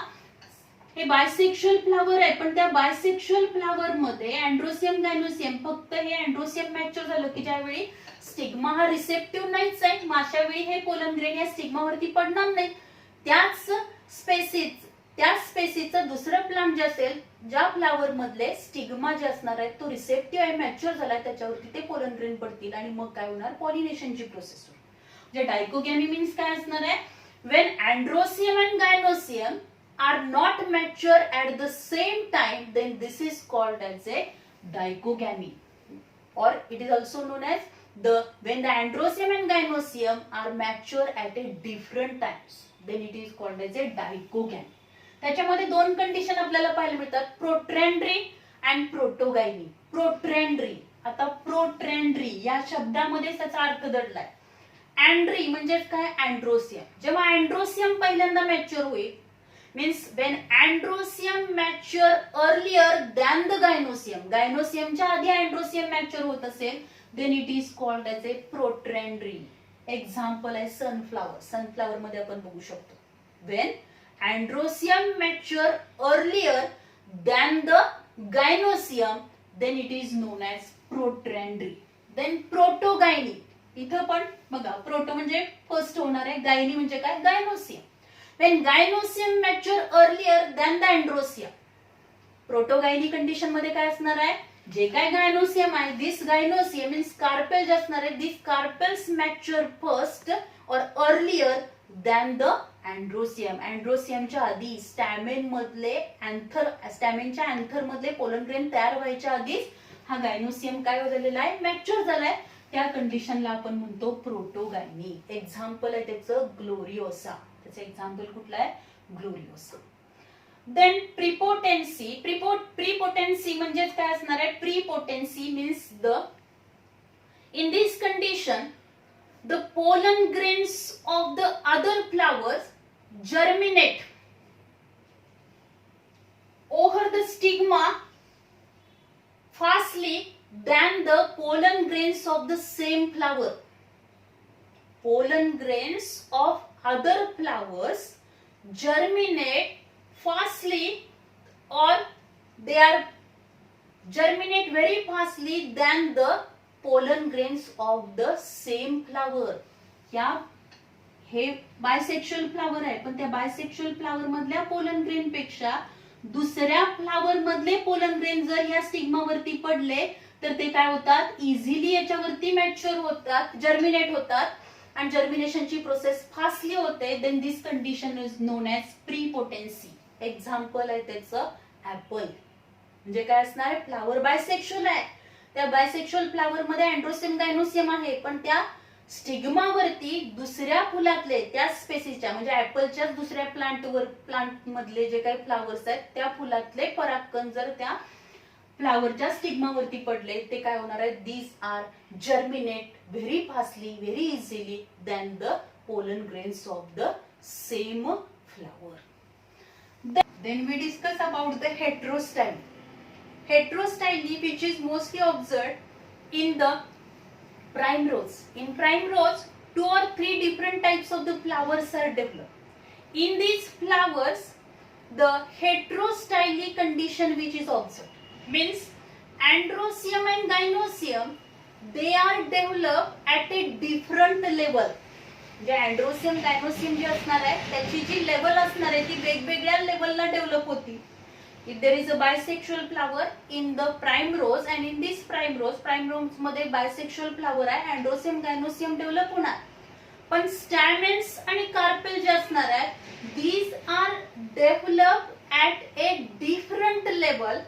हे बायसेक्शुअल फ्लावर आहे, पण त्या बायसेक्शुअल फ्लावर मध्ये अँड्रोसियम गायनोसियम फक्त हे अँड्रोसियम मॅच्युअर झालं की ज्यावेळी स्टिग्मा हा रिसेप्टिव्ह नाहीच आहे, मग अशा वेळी हे पोलन ग्रेन या स्टिग्मावरती पडणार नाही. त्याच स्पेसीचं दुसरं प्लांट जे असेल ज्या फ्लावर मधले स्टिग्मा जे असणार आहे तो रिसेप्टिव्ह आहे मॅच्युअर झालाय त्याच्यावरती ते पोलन ग्रेन पडतील आणि मग काय होणार पॉलिनेशनची प्रोसेस होईल. म्हणजे डायकोगॅमी मीन्स काय असणार आहे when androecium and gynoecium are not mature at the same time, then this is called as a dichogamy, or it is also known as when the androsium and gynosium are mature at a different times, then it is called as a dichogamy. त्याच्यामध्ये दोन condition आपल्याला पाहायला मिळतात, प्रोट्रेंड्री and प्रोटोगायनी. प्रोट्रेंड्री, आता प्रोट्रेंड्री या शब्दामध्ये त्याचा अर्थ दडलाय. अँड्री म्हणजे काय, अँड्रोसियम. जेव्हा अँड्रोसियम पहिल्यांदा मॅच्युअर होईल, means when androecium mature earlier than the gynoecium, गायनोसियमच्या आधी अँड्रोसियम मॅच्युअर होत असेल, then it is called as a protandry. Example आहे सनफ्लावर. सनफ्लावर मध्ये आपण बघू शकतो, when androsium mature earlier than the gynosium, then it is known as protandry. then protogyny, इथं पण बघा, प्रोटो म्हणजे फर्स्ट होणार आहे, गायनी म्हणजे काय, gynoecium. when gynosium mature earlier than the androsium, protogyny condition मध्ये काय असणार आहे, जे काय गायनोसियम आहे, दिस गायनोसियम मीन्स कार्पेल जे असणार आहे, दिस कार्पेल्स मॅच्युअर फर्स्ट और अर्लियर दॅन द अँड्रोसियम. अँड्रोसियमच्या आधी स्टॅमेन मधले स्टॅमेनच्या अँथर मधले पोलन ग्रेन तयार व्हायच्या आधीच हा गायनोसियम काय झालेला आहे, मॅच्युअर झालाय. त्या कंडिशनला आपण म्हणतो प्रोटोगायनी. एक्झाम्पल आहे त्याचं ग्लोरिओसा. त्याचं एक्झाम्पल कुठलं आहे, ग्लोरिओसा. Then prepotency. Prepotency म्हणजे काय असणार आहे, prepotency means in this condition the pollen grains of the other flowers germinate over the stigma fastly than the pollen grains of the same flower. Pollen grains of other flowers germinate fastly, or they are germinate very fastly than the pollen grains of the same flower. या हे bisexual flower आहे, पण त्या bisexual flower मधल्या pollen grain पेक्षा दुसऱ्या flower मधले pollen grain जर या स्टिग्मा वरती पडले तर ते काय होतात, इझिली याच्यावरती मॅच्युअर होतात, जर्मिनेट होतात आणि जर्मिनेशनची प्रोसेस फास्टली होते. Then this condition is known as prepotency. Example आहे त्याचं ऍपल. म्हणजे काय असणार, फ्लावर बायसेक्शुअल आहे, त्या बायसेक्शुअल फ्लावर मध्ये अँड्रोसियम गायनोसियम आहे, पण त्या स्टिग्मावरती दुसऱ्या फुलातले त्या स्पेसीसच्या म्हणजे ऍपलच्या दुसऱ्या प्लांट मधले जे काही फ्लावर्स आहेत त्या फुलातले परागकण जर त्या फ्लावरच्या स्टिग्मावरती पडले, ते काय होणार आहे, these are germinate very fastly, very easily than the pollen grains of the same flower. Then we discuss about the heterostyly. Heterostyly, which is mostly observed in the primrose. In primrose, 2 or 3 different types of the flowers are developed. In these flowers, the heterostyly condition which is observed means androsium and gynosium, they are developed at a different level. जे अँड्रोसियम gynoecium जे असणार आहे त्याची जी level असणार आहे ती वेगवेगळ्या लेवलला डेव्हलप होती. If there is a bisexual flower in the primrose and in this primrose मध्ये बायसेक्शुअल फ्लावर आहे, अँड्रोसियम गायनोसियम डेव्हलप होणार. पण स्टॅमेन्स आणि कार्पेल जे असणार आहेत, these are develop at a different level,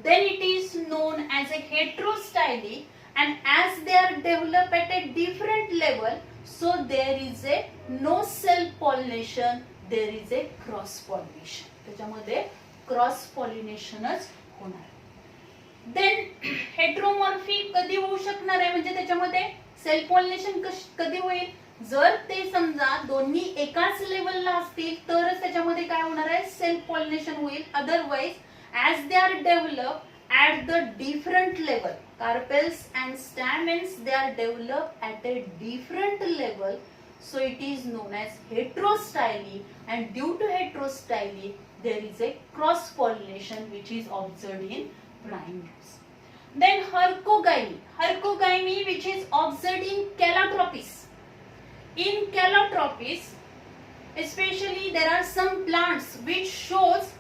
then it is known as a heterostyly. And as they are develop at a different level, so there is a no self pollination, there is a cross pollination. त्याच्यामध्ये cross पॉलिनेशनच होणार. Then हेटेरोमॉर्फी कधी होऊ शकणार आहे, म्हणजे त्याच्यामध्ये self pollination कधी होईल, जर ते समजा दोन्ही एकाच लेवलला असतील तरच त्याच्यामध्ये काय होणार आहे, सेल्फ पॉलिनेशन होईल. Otherwise as they are develop at the different level, carpels and stamens, they are developed at a different level, so it is known as heterostyly. And due to heterostyly there is a cross pollination which is observed in primrose. Then hercogyny which is observed in calotropis. In calotropis especially there are some plants which shows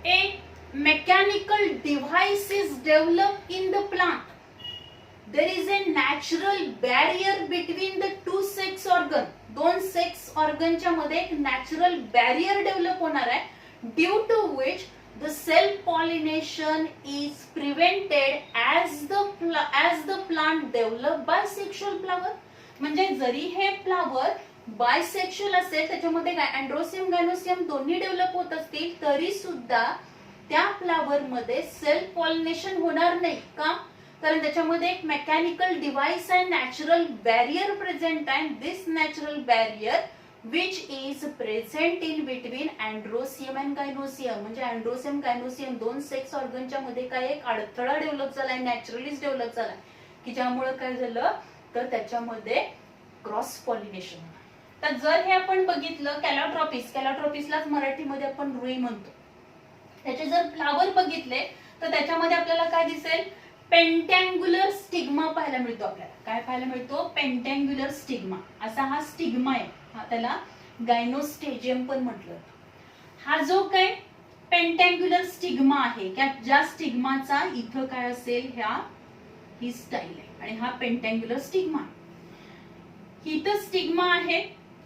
a mechanical device is developed in the plant. There is a natural barrier between the two sex organ. दोन sex ऑर्गनच्या मध्ये एक natural barrier develop होणार आहे, due to which the self pollination is prevented as the plant develop bisexual flower. म्हणजे जरी हे flower bisexual असेल, त्याच्यामध्ये अँड्रोसियम गायनोसियम दोन्ही डेव्हलप होत असतील, तरी सुद्धा त्या फ्लावर मध्ये सेल्फ पॉलिनेशन होणार नाही. का? कारण त्याच्यामध्ये एक मेकॅनिकल डिव्हाइस आहे, नॅचरल बॅरियर प्रेझेंट आहे. This natural barrier which is present in between androsium and gynosium. म्हणजे अँड्रोसियम गायनोसियम दोन सेक्स ऑर्गनच्या मध्ये काय एक अडथळा डेव्हलप झालाय, नॅचरलीच डेव्हलप झालाय, की ज्यामुळे काय झालं तर त्याच्यामध्ये क्रॉस पॉलिनेशन. तर जर हे आपण बघितलं कॅलॉट्रॉपिसलाच मराठीमध्ये आपण रुई म्हणतो, त्याचे जर फ्लावर बघितले तर त्याच्यामध्ये आपल्याला काय दिसेल, पेंटँग्युलर स्टिग्मा पाहायला मिळतो. आपल्याला काय पाहायला मिळतो, पेंटँग्युलर स्टिग्मा असा हा स्टिग्मा आहे. हा त्याला गायनोस्टेजियम पण म्हटलं. हा जो काय पेंटँग्युलर स्टिग्मा आहे, ज्या स्टिग्माचा इथं काय असेल, ही स्टाईल आहे आणि हा पेंटँग्युलर स्टिग्मा. इथं स्टिग्मा आहे,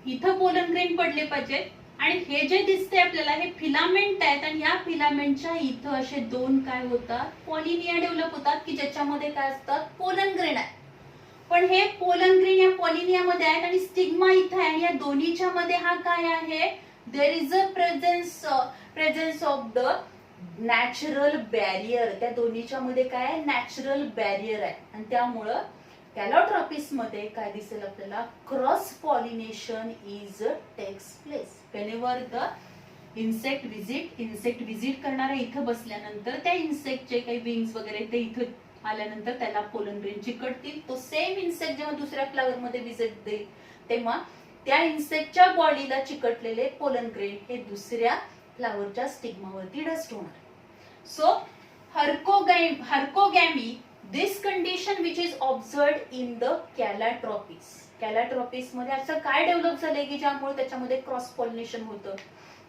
इथं पोलन ग्रेन पडले पाहिजे आणि हे जे दिसते आपल्याला हे फिलामेंट आहेत आणि या फिलामेंटच्या इथं असे दोन काय होतात, पॉलिनिया डेव्हलप होतात, की ज्याच्यामध्ये काय असतात, पोलन ग्रेन आहे. पण हे पोलन ग्रेन या पॉलिनियामध्ये आहेत आणि स्टिग्मा इथं आहे. या दोन्हीच्या मध्ये हा काय आहे, there is a presence of the natural barrier. त्या दोन्हीच्या मध्ये काय नॅचरल बॅरियर आहे आणि त्यामुळं कॅलॉट्रॉपिस मध्ये काय दिसेल आपल्याला, cross pollination is takes place whenever the insect visit करणारा इथं बसल्यानंतर त्या इन्सेक्टचे काही विंग्स वगैरे ते इथं आल्यानंतर त्याला पोलन ग्रेन चिकटतील. तो सेम इन्सेक्ट जेव्हा दुसऱ्या फ्लावर मध्ये विजिट देईल तेव्हा त्या इन्सेक्टच्या बॉडीला चिकटलेले पोलन ग्रेन हे दुसऱ्या फ्लावरच्या स्टिग्मावरती डस्ट होणार. So herkogamy, this condition which is observed in the calotropis मध्ये असं काय डेव्हलप झालंय की ज्यामुळे त्याच्यामध्ये क्रॉस पॉलिनेशन होतं,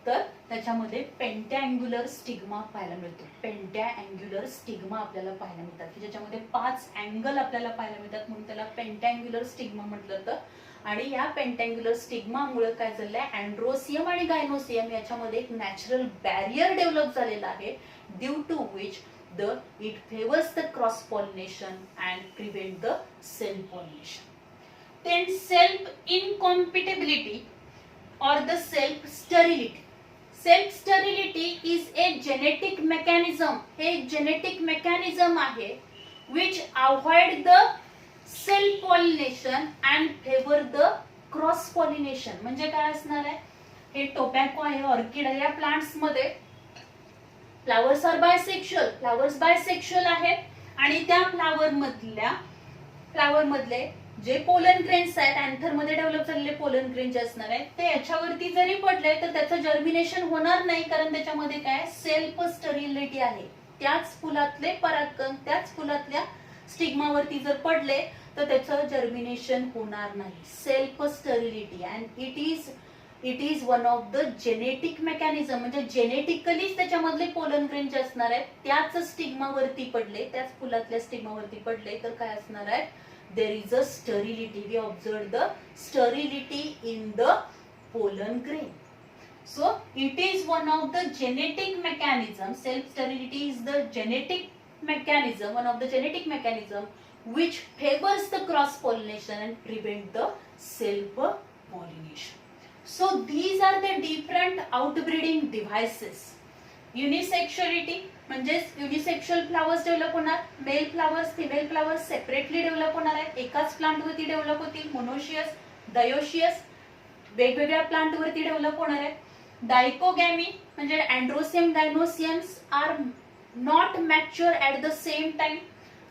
तर त्याच्यामध्ये पेंटँग्युलर स्टिग्मा पाहायला मिळतो. पेंटँग्युलर स्टिग्मा आपल्याला पाहायला मिळतात, की ज्याच्यामध्ये 5 अँगल आपल्याला पाहायला मिळतात, म्हणून त्याला पेंटँग्युलर स्टिग्मा म्हटलं तर. आणि या पेंटँग्युलर स्टिग्मामुळे काय झालंय, अँड्रोसियम आणि गायनोसियम याच्यामध्ये एक नॅचरल बॅरियर डेव्हलप झालेला आहे, due to which it favors the cross pollination and prevent the self pollination. Then self incompatibility or the self sterility. Self sterility is a genetic mechanism. हे genetic mechanism आहे which avoid the self pollination and favor the cross pollination. म्हणजे काय असणार आहे, हे tobacco आहे, orchid आहे, या प्लांट्स मध्ये फ्लावर्स बायसेक्शुअल आहेत आणि त्या फ्लावर मधले जे पोलन ग्रेन्स आहेत, अँथर मध्ये डेव्हलप झालेले पोलन ग्रेन जे असणार आहेत, ते याच्यावरती जरी पडले तर त्याचं जर्मिनेशन होणार नाही, कारण त्याच्यामध्ये काय सेल्फ स्टरिलिटी आहे. त्याच फुलातले परागकण त्याच फुलातल्या स्टिग्मावरती जर पडले तर त्याचं जर्मिनेशन होणार नाही. Self sterility and it is one of the genetic mechanism. म्हणजे जेनेटिकलीच त्याच्यामधले पोलन ग्रेन जे असणार आहेत त्याच स्टिग्मावरती पडले, त्याच फुलातल्या स्टिग्मावरती पडले तर काय असणार आहे, there is a sterility. We observe the sterility in the pollen grain. So it is one of the genetic mechanism. Self sterility is the genetic mechanism, one of the genetic mechanism which favors the cross pollination and prevent the self pollination. So these are the different outbreeding devices. Unisexuality म्हणजे युनिसेक्शुअल flowers develop होणार, male flowers female flowers separately develop होणार आहेत, एकाच plant वरती develop होतील. Monoecious dioecious वेगवेगळ्या plant वरती develop होणार आहेत. डायकोगॅमी म्हणजे अँड्रोसियम गायनोसियम्स R not mature at the same time.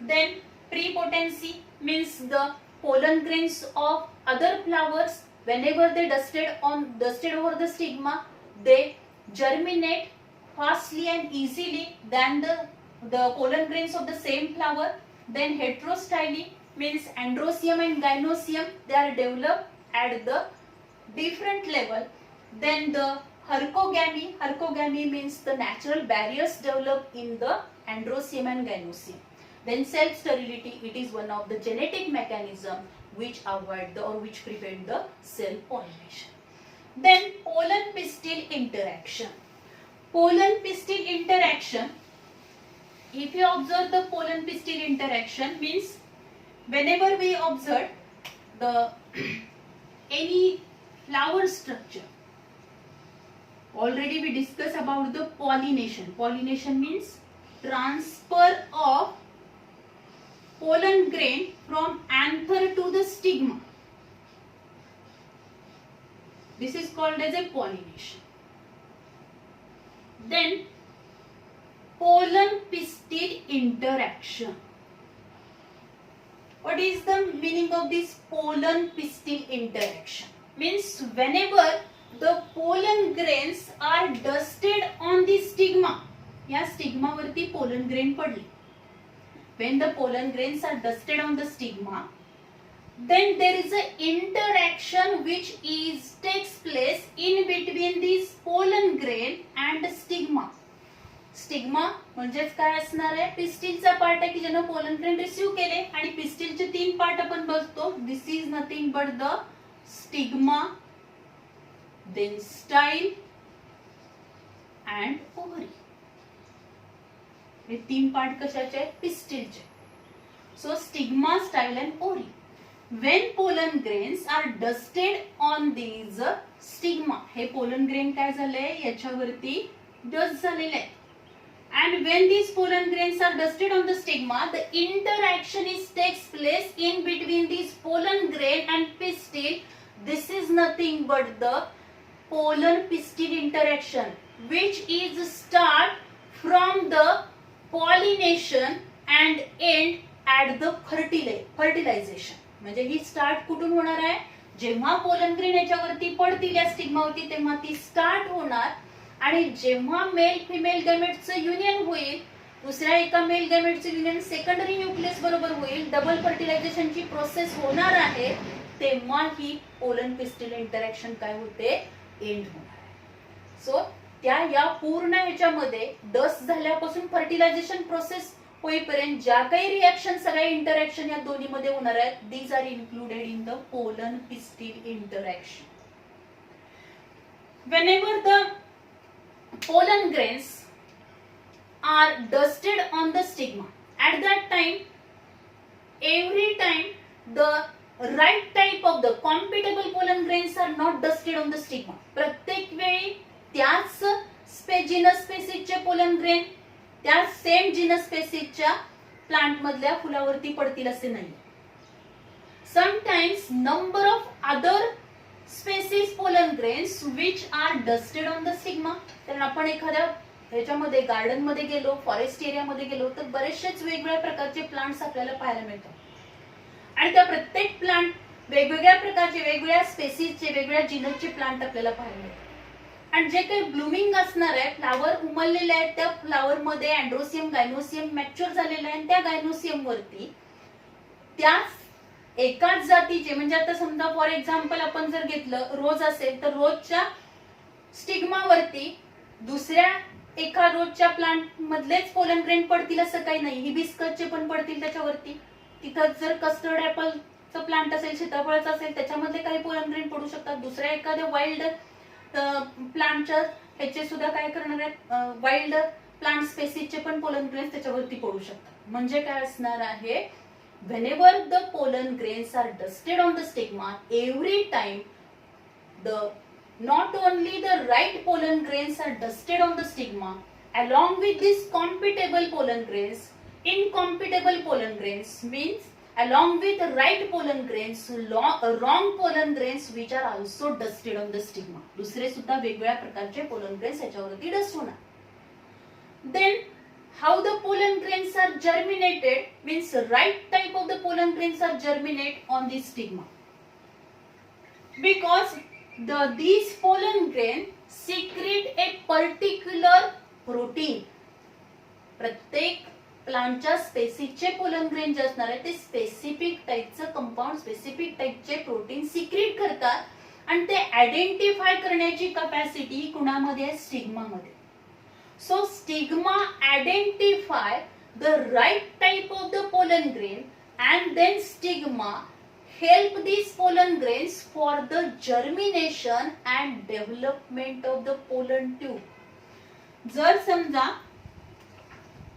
Then prepotency means the pollen grains of other flowers, whenever they dusted over the stigma, they germinate fastly and easily than the pollen grains of the same flower. Then heterostyly means androsium and gynosium, they are developed at the different level. Then the Hercogamy means the natural barriers develop in the androsium and gynosium. Then self-sterility, it is one of the genetic mechanism which avoid or which prevent the self-pollination. Then pollen pistil interaction. Pollen pistil interaction if you observe the pollen pistil interaction, means whenever we observe the any flower structure, already we discussed about the pollination. Pollination means transfer of pollen grain from anther to the stigma. This is called as a pollination. Then pollen pistil interaction. What is the meaning of this pollen pistil interaction? Means whenever the pollen grains are dusted on the stigma, या stigma वरती pollen grain पडले. When the pollen grains are dusted on the stigma, then there is an interaction which takes place in between these pollen grain and stigma. Stigma म्हणजेच काय असणार आहे, पिस्टिलचा part आहे की ज्याने पोलन ग्रेन रिसीव्ह केले, आणि पिस्टिलचे 3 पार्ट आपण बघतो. This is nothing but the stigma, then style and ovary. हे 3 पार्ट कशाचे आहेत, पिस्टिलचे. So stigma, style and ovary. When pollen grains are dusted on these stigma, हे pollen grain काय झाले, याच्यावरती डस्ट झालेले आहे. And when these pollen grains are dusted on the stigma, the interaction takes place in between these pollen grain and pistil. This is nothing but the pollen pistil interaction, which is start from the pollination and end at the fertilization. म्हणजे ही start कुठून होणार आहे, जेव्हा pollen grain याच्यावरती पडतील या स्टिग्मावरती तेव्हा ती स्टार्ट होणार, आणि जेव्हा मेल फिमेल गॅमेट्सचं युनियन होईल, दुसऱ्या एका मेल गॅमेटचं युनियन सेकंडरी न्यूक्लियस बरोबर होईल, डबल फर्टिलायझेशनची प्रोसेस होणार आहे, तेव्हा ही पोलन पिस्टिल इंटरॅक्शन काय होते, एंड होणार आहे. सो त्या या पूर्ण ह्याच्यामध्ये डस्ट झाल्यापासून फर्टिलायझेशन प्रोसेस होईपर्यंत ज्या काही रिएक्शन, सगळ्या इंटरॅक्शन या दोन्ही मध्ये होणार आहेत, these are included in the pollen pistil interaction. Whenever the pollen grains are dusted on the stigma, at that time, every time the right type of the compatible pollen grains are not dusted on the stigma. प्रत्येक वेळी त्याच genus स्पेसिसचे pollen grain त्या same genus स्पेसिसच्या plant मधल्या फुलावरती पडतील असे नाही. Sometimes number of other species pollen grains which are dusted on the stigma. तर आपण एखाद्या ह्याच्यामध्ये गार्डन मध्ये गेलो, फॉरेस्ट एरिया मध्ये गेलो, तर बरेचसेच वेगवेगळ्या प्रकारचे प्लांट्स आपल्याला पाहायला मिळतात, आणि त्या प्रत्येक प्लांट वेगवेगळ्या प्रकारचे, वेगवेगळ्या स्पेसिसचे, वेगवेगळ्या जीनसचे प्लांट आपल्याला पाहायला मिळतात. आणि जे काही ब्लूमिंग असणार आहे, फ्लावर उमललेले आहेत, त्या फ्लावर मध्ये अँड्रोसियम, गायनोसियम मॅच्युअर झालेला आहे, आणि त्या गायनोसियम वरती त्याच एकाच जातीचे, म्हणजे आता समजा फॉर एक्झाम्पल आपण जर घेतलं रोज असेल, तर रोजच्या स्टिग्मावरती दुसऱ्या एका रोजच्या प्लांट मधलेच पोलन ग्रेन पडतील असं काही नाही. हिबिस्कसचे पण पडतील त्याच्यावरती. तिथं जर कस्टर्ड ऍपलचं प्लांट असेल, सीताफळाचं असेल, त्याच्यामध्ये काही पोलन ग्रेन पडू शकतात. दुसऱ्या एखाद्या वाईल्ड प्लांटच्या ह्याचे सुद्धा काय करणार आहेत, वाईल्ड प्लांट स्पेसिसचे पण पोलन ग्रेन्स त्याच्यावरती पडू शकतात. म्हणजे काय असणार आहे, whenever the pollen grains are dusted on the stigma, every time not only the right pollen grains are dusted on the stigma, along with these compatible pollen grains, incompatible pollen grains means along with right pollen grains, wrong pollen grains which are also dusted on the stigma. दुसरे सुद्धा वेगवेगळ्या प्रकारचे pollen grains याच्यावरती dust होणार. Then how the pollen grains are germinated means right type of the pollen grains are germinate on the stigma, because these pollen grain secrete a particular protein. प्रत्येक प्लांटच्या स्पेसिसचे pollen grain जे असणार आहे ते specific टाईपचं compound, specific टाईपचे protein secrete करतात, आणि ते आयडेंटिफाय करण्याची कॅपॅसिटी कुणामध्ये आहे, स्टिग्मामध्ये. So stigma identify the right type of the pollen grain, and then stigma help these pollen grains for the germination and development of the pollen tube. जर समजा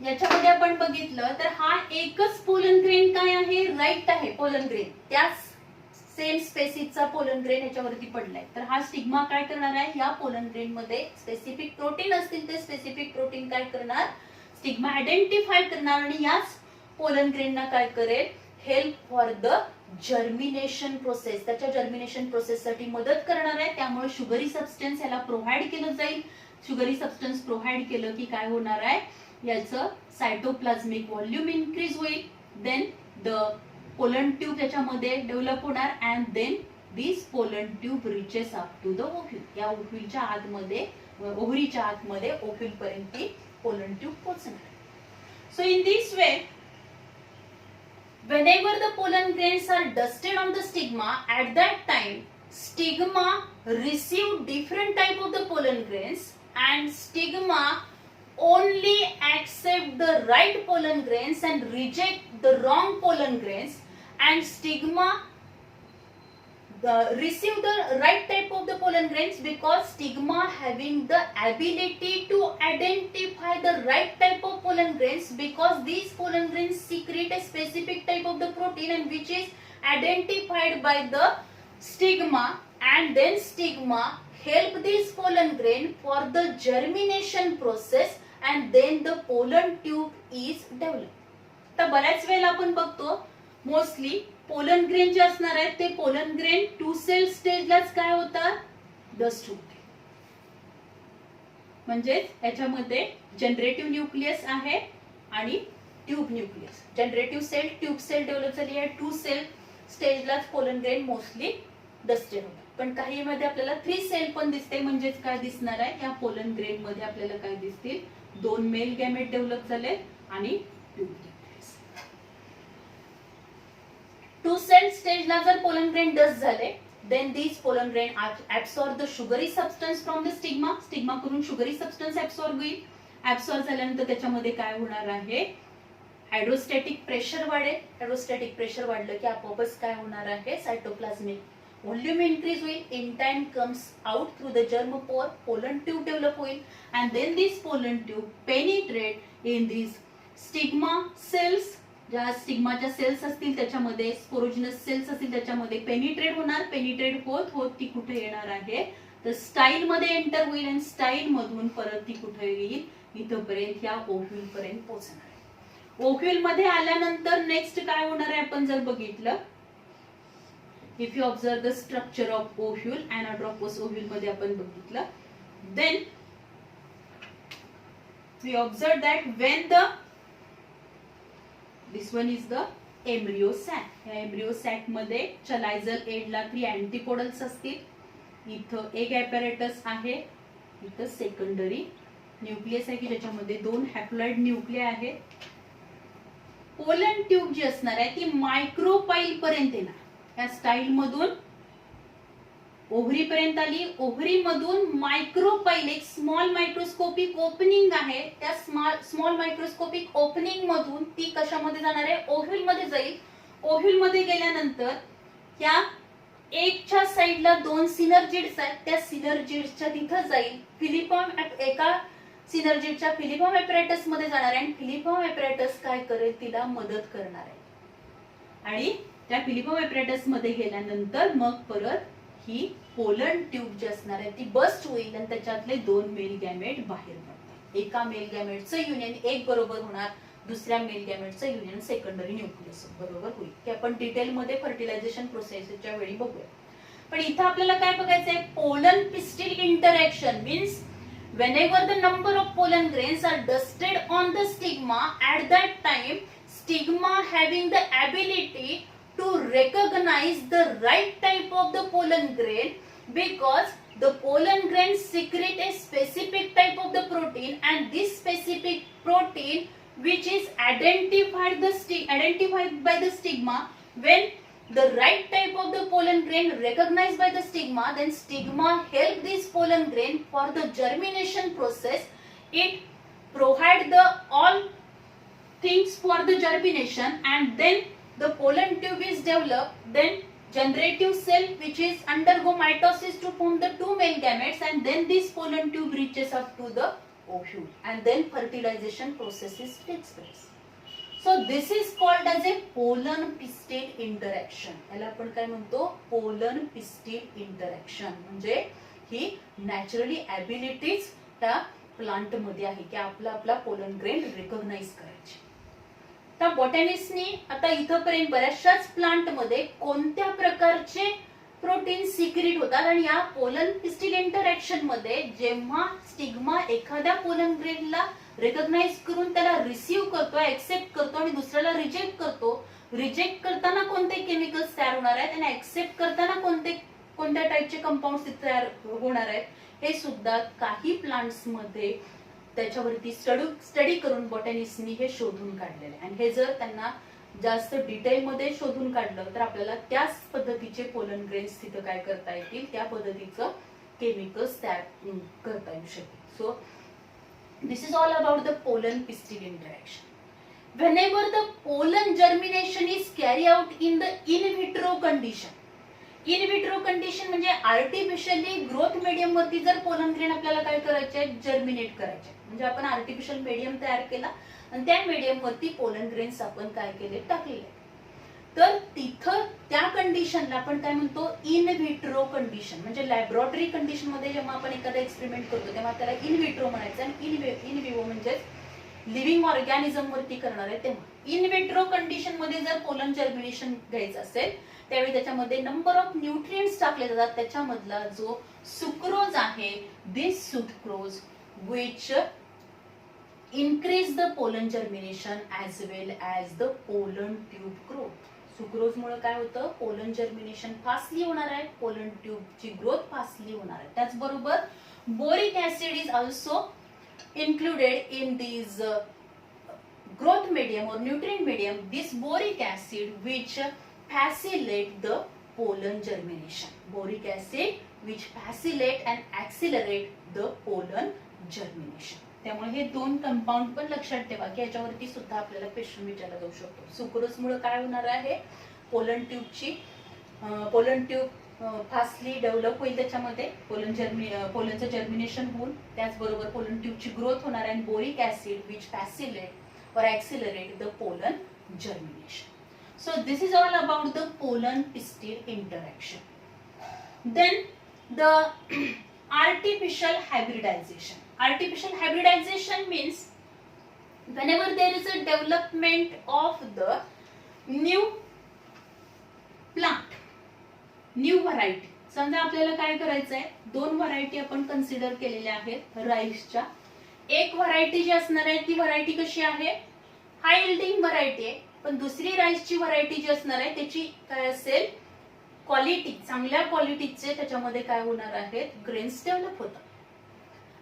याच्यामध्ये आपण बघितलं तर हा एकच पोलन ग्रेन काय आहे, राईट आहे पोलन ग्रेन, त्याच सेम स्पेसिसचा पोलन ग्रेन याच्यावरती पडलाय. तर हा स्टिग्मा काय करणार आहे, या पोलन ग्रेन मध्ये स्पेसिफिक प्रोटीन असतील ते स्पेसिफिक प्रोटीन काय करणार, स्टिग्मा आयडेंटिफाय करणार आणि याच पोलन ग्रेनना काय करेल, help for the germination process, त्याच्या जर्मिनेशन प्रोसेस साठी मदत करणार आहे. त्यामुळे शुगरी सबस्टन्स याला प्रोव्हाइड केलं जाईल. शुगरी सबस्टन्स प्रोव्हाइड केलं की काय होणार आहे, याचं सायटोप्लाझ्मिक व्हॉल्यूम इन्क्रीज होईल. देन द पोलन ट्यूब त्याच्यामध्ये डेव्हलप होणार and then this pollen tube reaches up to the ovule. या ओव्ह्यूलच्या आतमध्ये, ओव्हरीच्या आतमध्ये ओव्ह्यूल पर्यंत पोलन ट्यूब पोहोचणार. So in this way whenever the pollen grains are dusted on the stigma, at that time stigma receive different type of the pollen grains and stigma only accept the right pollen grains and reject the wrong pollen grains, and stigma receive the right type of the pollen grains because stigma having the ability to identify the right type of pollen grains, because these pollen grains secrete a specific type of the protein and which is identified by the stigma, and then stigma help this pollen grain for the germination process and then the pollen tube is developed. तर बऱ्याच वेळेला आपण बघतो mostly pollen grain जे असणार आहेत ते pollen grain 2 cell स्टेजलाच काय होतात, डस्ट होते. म्हणजे याच्यामध्ये जनरेटिव्ह न्यूक्लियस आहे आणि tube nucleus. Generative cell, tube cell develop झाली आहे. 2 सेल स्टेजलाच पोलन ग्रेन मोस्टली डस्टेड होतात. पण काही मध्ये आपल्याला 3 सेल पण दिसते. म्हणजेच काय दिसणार आहे, या पोलन ग्रेन मध्ये आपल्याला काय दिसतील, 2 मेल गॅमेट डेव्हलप झाले आणि ट्यूब. 2 सेल स्टेजला जर पोलन ग्रेन डस्ट झाले, then these pollen grain absorb the sugary substance from the stigma. Stigma करून शुगरी सबस्टन्स ऍब्सॉर्ब होईल. ऍब्सॉर्ब झाल्यानंतर त्याच्यामध्ये काय होणार आहे, हायड्रोस्टॅटिक प्रेशर वाढेल. हायड्रोस्टॅटिक प्रेशर वाढलं की आपोआपच काय होणार आहे, सायटोप्लाझ्मिक व्हॉल्यूम इन्क्रीज होईल. In time comes out through the germ pore, pollen tube develop होईल and then this pollen tube penetrate in this stigma cells. ज्या स्टिग्माच्या सेल्स असतील त्याच्यामध्ये, स्पोरोजिनस सेल्स असतील त्याच्यामध्ये पेनिट्रेट होणार. पेनिट्रेट होत होत ती कुठे येणार आहे, तर स्टाईल मध्ये एंटर होईल आणि स्टाईल मधून परत ती कुठे येईल, इथपर्यंत या ओव्ह्यूल पर्यंत पोहोचणार आहे. ओव्ह्यूल मध्ये आल्यानंतर नेक्स्ट काय होणार आहे आपण जर बघितलं, if you observe the structure of ovule, anatropous ovule मध्ये आपण बघितलं, then we observe that when the this one is the embryo sac. या embryo sac मध्ये चलायझल एंडला 3 अँटीपोडल्स असतील. इथं एक ॲपॅरेटस आहे, इथं सेकंडरी न्यूक्लियस आहे की ज्याच्यामध्ये 2 हॅप्लॉइड न्यूक्लिया आहेत. पोलन ट्यूब जी असणार आहे ती मायक्रोपाईल पर्यंत येणार. या स्टाईल मधून ओव्हरी पर्यंत आली. ओव्हरी मधून मायक्रोपाईल, एक स्मॉल मायक्रोस्कोपिक ओपनिंग आहे. त्या स्मॉल मायक्रोस्कोपिक ओपनिंग मधून ती कशामध्ये जाणार आहे, ओव्ह्यूल मध्ये जाईल. ओव्ह्यूल मध्ये गेल्यानंतर या एकच्या साईडला 2 सिनर्जिड्स आहेत, त्या सिनर्जिड्सच्या तिथं जाईल. फिलिपॉम एका सिनर्जिडच्या फिलिपॉम ॲपॅरेटस मध्ये जाणार आहे आणि फिलिपॉम ॲपॅरेटस काय करेल, तिला मदत करणार आहे. आणि त्या फिलिपॉम ॲपॅरेटस मध्ये गेल्यानंतर मग परत ही पोलन ट्यूब जी असणार आहे ती बस्ट होईल आणि त्याच्यातले 2 मेल गॅमेट बाहेर पडतात. एका मेल गॅमेटचं युनियन एक बरोबर होणार, दुसऱ्या मेल गॅमेटचं युनियन सेकंडरी न्यूक्लियस बरोबर होईल. की आपण डिटेल मध्ये फर्टिलायझेशन प्रोसेसच्या वेळी बघूया. पण इथं आपल्याला काय बघायचंय, pollen pistil interaction means whenever the number of pollen grains are dusted on the stigma, at that time stigma having the ability to recognize the right type of the pollen grain, because the pollen grains secrete a specific type of the protein, and this specific protein which is identified by the stigma, when the right type of the pollen grain recognized by the stigma, then stigma help this pollen grain for the germination process. It provide the all things for the germination and then the pollen tube is developed. Then generative cell which is undergo mitosis to form the 2 male gametes and then this pollen tube reaches up to the ovule and then fertilization processes takes place. So this is called as a pollen pistil interaction. याला आपण काय म्हणतो? pollen pistil interaction. म्हणजे ही naturally abilities त्या plant मध्ये आहे की आपला पोलन ग्रेन रिकॉग्नाइज करायची. तर बॉटॅनिस्टनी आता इथपर्यंत बऱ्याचशाच प्लांट मध्ये कोणत्या प्रकारचे प्रोटीन सिक्रेट होतात आणि या पोलन पिस्टिल इंटरॅक्शन मध्ये जेव्हा स्टिग्मा एखाद्या पोलन ग्रेनला रिकॉग्नाइज करून त्याला रिसीव्ह करतो, ऍक्सेप्ट करतो आणि दुसऱ्याला रिजेक्ट करतो, रिजेक्ट करताना कोणते केमिकल्स तयार होणार आहेत आणि ऍक्सेप्ट करताना कोणत्या टाईपचे कंपाऊंड्स तयार होणार आहेत, हे सुद्धा काही प्लांट्स मध्ये त्याच्यावरती स्टडी करून बॉटॅनिस्टनी हे शोधून काढलेले. आणि हे जर त्यांना जास्त डिटेल मध्ये शोधून काढलं तर आपल्याला त्याच पद्धतीचे पोलन ग्रेन्स तिथं काय करता येतील, त्या पद्धतीचं केमिकल्स तयार करता येऊ शकतील. So this is all about the pollen pistil interaction. Whenever the pollen germination is carried out in the in vitro condition, in vitro condition म्हणजे आर्टिफिशियली ग्रोथ मीडियम वरती जर पोलन ग्रेन आपल्याला काय करायचे, जर्मिनेट करायचे. म्हणजे आपण आर्टिफिशियल मीडियम तयार केला आणि त्या मीडियम वरती पोलन ग्रेन्स आपण काय केले, टाकलेले. तर तिथं त्या कंडिशनला आपण काय म्हणतो, इन व्हिट्रो कंडिशन. म्हणजे लॅबोरेटरी कंडिशन मध्ये जेव्हा आपण एखादा एक्सपेरिमेंट करतो तेव्हा त्याला इन व्हिट्रो म्हणायचं आणि इन विवो म्हणजे लिव्हिंग ऑर्गॅनिझम वरती करणार आहे. तेव्हा इन व्हिट्रो कंडिशन मध्ये जर पोलन जर्मिनेशन घ्यायचं असेल त्यावेळी त्याच्यामध्ये नंबर ऑफ न्यूट्रिएंट्स टाकले जातात. त्याच्यामधला जो सुक्रोज आहे, this sucrose which increase the pollen germination as well as the pollen tube growth. Sucrose मुळे काय होतं, पोलन जर्मिनेशन फास्टली होणार आहे, पोलन ट्यूबची ग्रोथ फास्टली होणार आहे. त्याचबरोबर boric acid is also included in these growth medium or nutrient medium, this boric acid which facilitate the pollen germination. Boric acid which facilitate and accelerate the pollen germination. त्यामुळे हे दोन compound पण लक्षात ठेवा की याच्यावरती सुद्धा आपल्याला क्वेश्चन विचारला जाऊ शकतो. सुक्रोज मुळे काय होणार आहे, पोलन ट्यूब फास्टली डेव्हलप होईल, त्याच्यामध्ये पोलनचं जर्मिनेशन होऊन त्याचबरोबर पोलन ट्यूबची ग्रोथ होणार आहे. Boric acid which facilitate or accelerate the pollen germination. So this is all about the pollen pistil interaction. Then the artificial hybridization. Artificial hybridization means whenever there is a development of the new plant, new variety. समजा आपल्याला काय करायचं आहे, दोन variety आपण consider केलेल्या आहेत राईसच्या. एक व्हरायटी जी असणार आहे ती व्हरायटी कशी आहे, हाय यील्डिंग व्हरायटी आहे. पण दुसरी राईसची व्हरायटी जी असणार आहे त्याची काय असेल, क्वालिटी, चांगल्या क्वालिटीचे त्याच्यामध्ये काय होणार आहेत, ग्रेन्स डेव्हलप होतात.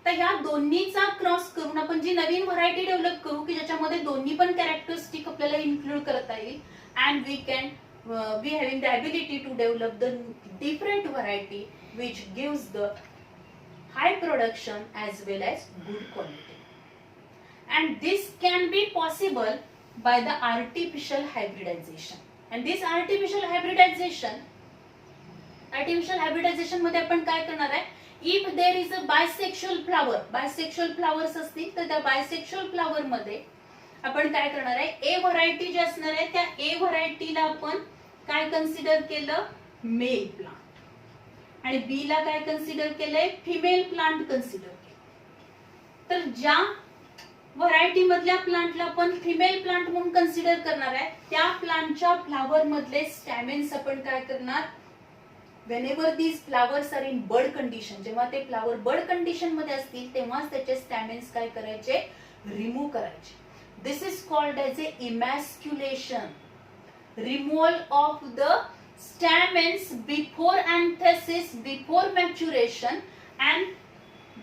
तर ह्या दोन्हीचा क्रॉस करून आपण जी नवीन व्हरायटी डेव्हलप करू की ज्याच्यामध्ये दोन्ही पण कॅरेक्टरिस्टिक आपल्याला इन्क्लूड करता येईल and we can be having the ability to develop the different variety which gives the high production as well as good quality. And this can be possible by the artificial hybridization. And this artificial hybridization मध्ये आपण काय करणार आहे, if there is a bisexual flowers असतील तर त्या bisexual flower मध्ये आपण काय करणार आहे, ए व्हरायटी जी असणार आहे त्या ए व्हरायटीला आपण काय कन्सिडर केलं, मेल प्लांट, आणि बी ला काय कन्सिडर केलंय, फिमेल प्लांट कन्सिडर केलं. तर ज्या व्हरायटी मधल्या प्लांटला आपण फिमेल प्लांट म्हणून कन्सिडर करणार आहे त्या प्लांटच्या फ्लावर मधले स्टॅमेन्स आपण काय करणार, whenever these flowers are in bud condition, जेव्हा ते फ्लावर बड कंडिशन मध्ये असतील तेव्हाच त्याचे स्टॅमेन्स काय करायचे, रिमूव्ह करायचे. This is called as a emasculation, removal of the stamens before anthesis, before maturation, and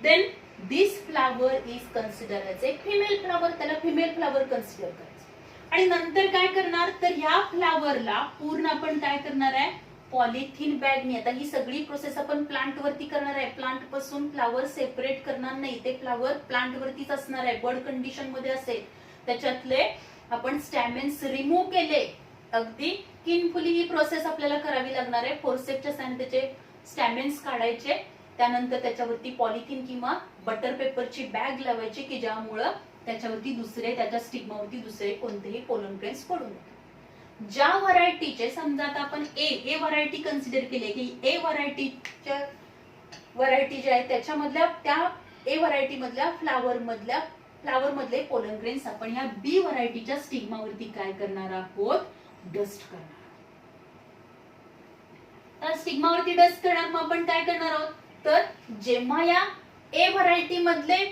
then this flower is consider as a female flower, त्याला फिमेल फ्लावर कन्सिडर करायचं. आणि नंतर काय करणार, तर ह्या फ्लावरला पूर्ण आपण काय करणार आहे, पॉलिथिन बॅगनी. आता ही सगळी प्रोसेस आपण प्लांट वरती करणार आहे, प्लांट पासून फ्लावर सेपरेट करणार नाही, ते फ्लावर प्लांट वरतीच असणार आहे, बर्ड कंडिशन मध्ये असेल. त्याच्यातले आपण स्टॅमेन्स रिमूव्ह केले, अगदी केअरफुली ही प्रोसेस आपल्याला करावी लागणार आहे. फोर्सेप्सच्या साहाय्याने त्याचे स्टॅमेन्स काढायचे त्यानंतर त्याच्यावरती पॉलिथिन किंवा बटर पेपरची बॅग लावायची की ज्यामुळं त्याच्यावरती त्याच्या स्टिग्मावरती दुसरे कोणतेही पोलन ग्रेन्स पडू नये. ज्या व्हरायटीचे समजा आता आपण ए व्हरायटी कन्सिडर केली की ए व्हरायटीच्या व्हरायटी जे आहे त्याच्यामधल्या त्या ए व्हरायटी मधल्या फ्लावर मधले पोलन ग्रेन्स आपण या बी व्हरायटीच्या स्टिग्मावरती काय करणार आहोत, डस्ट करणार. तर स्टिग्मावरती डस्ट करणार मग आपण काय करणार आहोत, तर जेव्हा या ए व्हरायटी मधले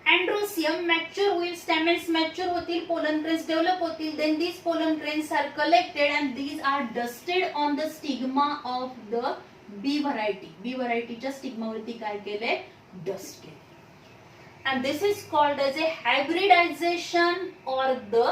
अँड्रोसियम मॅच्युअर होईल, स्टॅमेल्स मॅच्युअर होतील, पोलन ग्रेन्स डेव्हलप होतील, then these pollen grains are collected and these are dusted on the stigma of the B variety. B व्हरायटीच्या स्टिग्मावरती काय केले, डस्ट केले. And this is called as a hybridization or the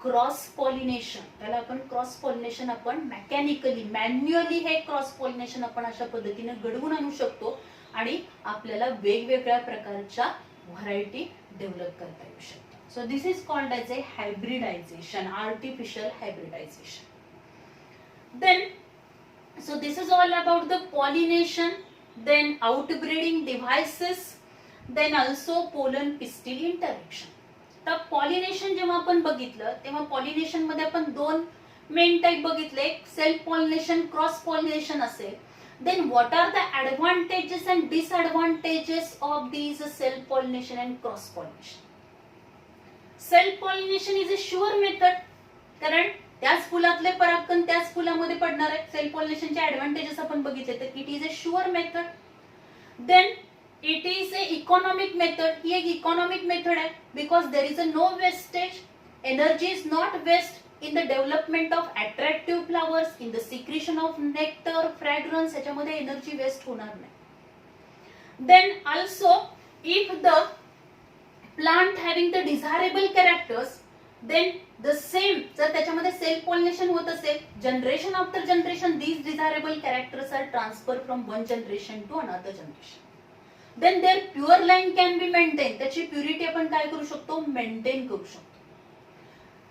cross pollination. त्याला आपण cross pollination आपण मॅकॅनिकली manually हे cross pollination आपण अशा पद्धतीने घडवून आणू शकतो आणि आपल्याला वेगवेगळ्या प्रकारच्या व्हरायटी डेव्हलप करता येऊ शकतात. So this is called as a hybridization, artificial hybridization. Then so this is all about the pollination, then outbreeding devices, then also pollen pistil interaction. तर पॉलिनेशन जेव्हा आपण बघितलं तेव्हा पॉलिनेशन मध्ये आपण दोन मेन टाइप बघितले, सेल्फ पॉलिनेशन, क्रॉस पॉलिनेशन असेल. Then what are the advantages and disadvantages of these self pollination and cross pollination. Self pollination is a sure method, कारण त्याच फुलातले परागकण त्याच फुलामध्ये पडणार आहे. सेल्फ पॉलिनेशनचे ऍडव्हान्टेजेस आपण बघितले तर it is a sure method. Then it is a economic method. ही एक इकॉनॉमिक मेथड आहे because there is a no wastage, energy is not waste in the development of attractive flowers, in the secretion of nectar, fragrance, याच्यामध्ये energy waste होणार नाही. Then also if the plant having the desirable characters, then the same जर त्याच्यामध्ये self pollination होत असेल, generation after generation these desirable characters are transfer from one generation to another generation. Then there pure line can be maintain, त्याची purity आपण काय करू शकतो, maintain करू शकतो.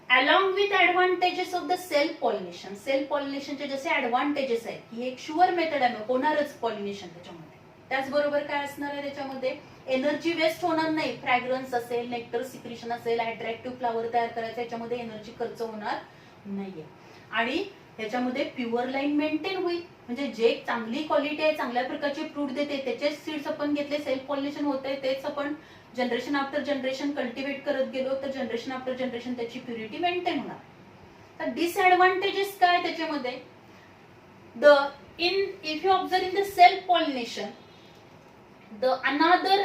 Along with advantages of the self pollination. Self पॉलिनेशनचे जसे advantages आहेत, ही एक शुअर मेथड आहे, होणारच पॉलिनेशन त्याच्यामध्ये. त्याचबरोबर काय असणार आहे त्याच्यामध्ये, एनर्जी वेस्ट होणार नाही. फ्रॅग्रन्स असेल, नेक्टर सिक्रेशन असेल, अट्रॅक्टिव्ह फ्लावर तयार करायचा, याच्यामध्ये एनर्जी खर्च होणार नाहीये. आणि ह्याच्यामध्ये प्युअर लाईन मेंटेन होईल, म्हणजे जे चांगली क्वालिटी आहे, चांगल्या प्रकारचे फ्रूट देते त्याचेच सीड्स आपण घेतले, सेल्फ पॉलिनेशन होते, तेच आपण जनरेशन आफ्टर जनरेशन कल्टिवेट करत गेलो तर जनरेशन आफ्टर जनरेशन त्याची प्युरिटी मेंटेन होणार. तर डिसएडव्हान्टेजेस काय त्याच्यामध्ये, if you observe in the self pollination, the another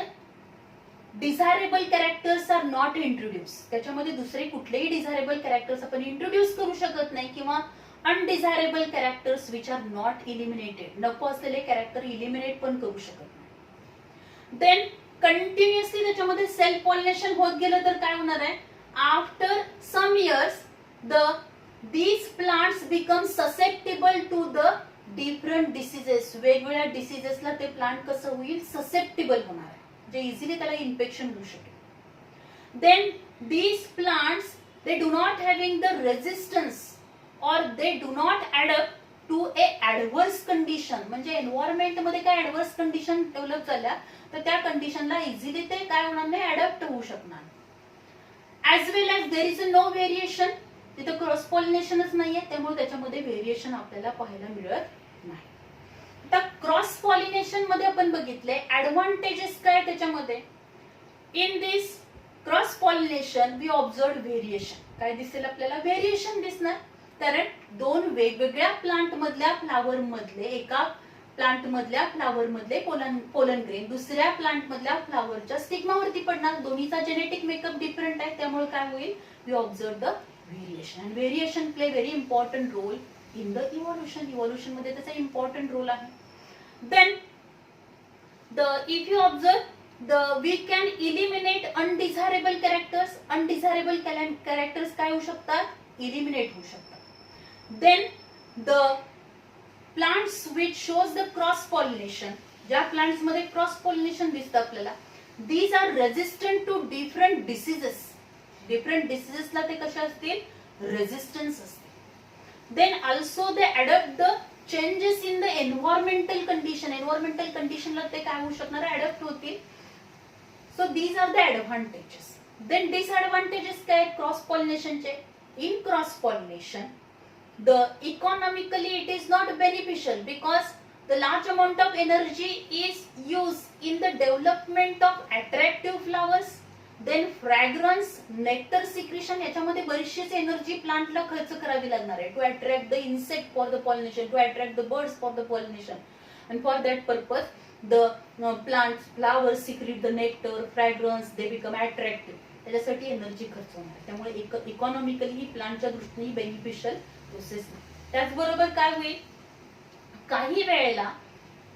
desirable characters are not introduced. त्याच्यामध्ये दुसरे कुठलेही डिझायरेबल कॅरेक्टर्स आपण इंट्रोड्यूस करू शकत नाही किंवा undesirable characters which are not eliminated, नको असलेले कॅरेक्टर इलिमिनेट पण करू शकत नाही. देन कंटिन्युअसली त्याच्यामध्ये सेल्फ पॉलिनेशन होत गेलं तर काय होणार आहे, after some years these plants become susceptible to the different diseases. वेगवेगळ्या डिसीजेसला ते प्लांट कसं होईल, ससेप्टेबल होणार आहे, जे इझिली त्याला इन्फेक्शन होऊ शकेल. Then these plants they do not having the resistance or they do not adapt to a adverse condition. म्हणजे एन्व्हायरमेंट मध्ये काय ऍडव्हर्स कंडिशन डेव्हलप झाल्या तर त्या कंडिशनला इझिली ते काय होणार नाही, ऍडप्ट होऊ शकणार. As well as there is a no variation, तिथे क्रॉस पॉलिनेशनच नाहीये, त्यामुळे त्याच्यामध्ये व्हेरिएशन आपल्याला पाहायला मिळत नाही. आता क्रॉस पॉलिनेशन मध्ये आपण बघितले ऍडव्हान्टेजेस काय त्याच्यामध्ये, in this cross pollination we observe variation. काय दिसेल आपल्याला, व्हेरिएशन दिसणार, कारण दोन वेगवेगळ्या प्लांट मधल्या फ्लावर मधले, एका प्लांट मधल्या फ्लावर मधले पोलन ग्रेन दुसऱ्या प्लांट मधल्या फ्लावरच्या स्टिग्मावरती पडणार. दोन्हीचा जेनेटिक मेकअप डिफरंट आहे, त्यामुळे काय होईल, we observe the variation. And variation play very important role in the evolution. Evolution मध्ये त्याचा इम्पॉर्टंट रोल आहे. Then if you observe we can eliminate undesirable characters. Undesirable characters काय होऊ शकतात, इलिमिनेट होऊ शकतात. Then the plants which shows the cross pollination, ज्या plants मध्ये क्रॉस पॉलिनेशन दिसतं आपल्याला, these are resistant to different diseases. Different डिसीजेसला ते कशा असतील, रेझिस्टन्स असतील. Then also they adopt the changes in the environmental कंडिशनला ते काय होऊ शकणार, अडॅप्ट होतील. So these are the advantages. Then disadvantages काय, क्रॉस पॉलिनेशनचे. In cross pollination the economically it is not beneficial because the large amount of energy is used in the development of attractive flowers, then fragrance, nectar secretion. याच्यामध्ये बरीचशीच energy प्लांटला खर्च करावी लागणार आहे to attract the insect for the pollination, to attract the birds for the pollination, and for that purpose the plants, flowers secrete the nectar, fragrance, they become attractive. त्याच्यासाठी energy खर्च होणार, त्यामुळे economically ही प्लांटच्या दृष्टीने बेनिफिशियल प्रोसेस. त्याचबरोबर काय होईल, काही वेळेला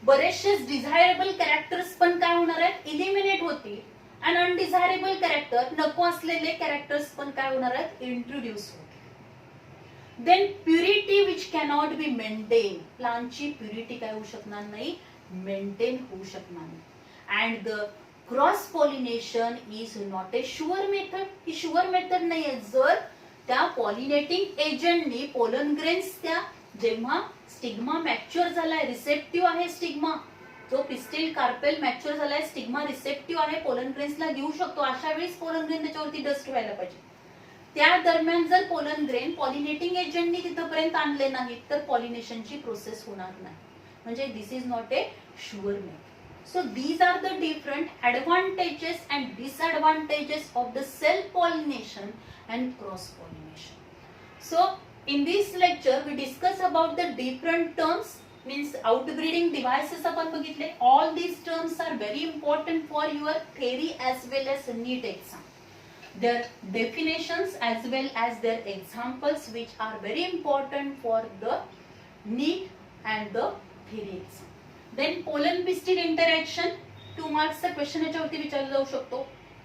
बरेचसे डिझायरेबल कॅरेक्टर्स पण काय होणार आहेत, इलिमिनेट होतील. आणि अनडिझायरेबल कॅरेक्टर, नको असलेले कॅरेक्टर्स पण काय होणार आहेत, इंट्रोड्यूस होतील. Then purity which cannot be maintain, प्लांटची प्युरिटी काय होऊ शकणार नाही, मेंटेन होऊ शकणार नाही. And the cross pollination is not a sure method, ही शुअर मेथड नाहीये. जर त्या पॉलिनेटिंग एजंटनी पोलन ग्रेन्स, त्या जेव्हा स्टिग्मा मॅच्युअर झालाय, रिसेप्टिव्ह आहे स्टिग्मा, जो पिस्टिल कार्पेल मॅच्युअर झालाय, स्टिग्मा रिसेप्टिव्ह आहे, पोलन ग्रेन्सला घेऊ शकतो, अशा वेळेस पोलन ग्रेन त्याच्यावरती डस्ट व्हायला पाहिजे. त्या दरम्यान जर पोलन ग्रेन पॉलिनेटिंग एजंटनी तिथपर्यंत आणले नाहीत तर पॉलिनेशनची प्रोसेस होणार नाही. म्हणजे this is not a sure method. So these are the different advantages and disadvantages of the self pollination and cross pollination. So in this lecture we discuss about the different terms, means outbreeding devices आपण बघितले. All these terms are very important for your theory as well as NEET exam. Their definitions as well as their examples which are very important for the NEET and the theory exam. Then pollen pistil interaction, 2 marks चा question याच्यावरती विचारला जाऊ शकतो.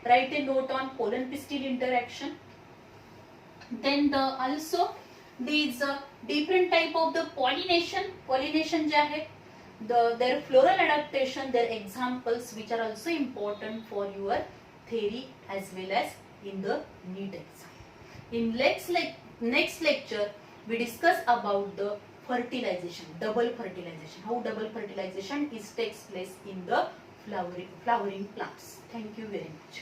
Write a note on pollen pistil interaction. Then the also these different type of the pollination जे आहे, their floral adaptation, their examples which are also important for your theory as well as in the NEET exam. In next lecture we discuss about the fertilization, double fertilization, how double fertilization takes place in the flowering plants. Thank you very much.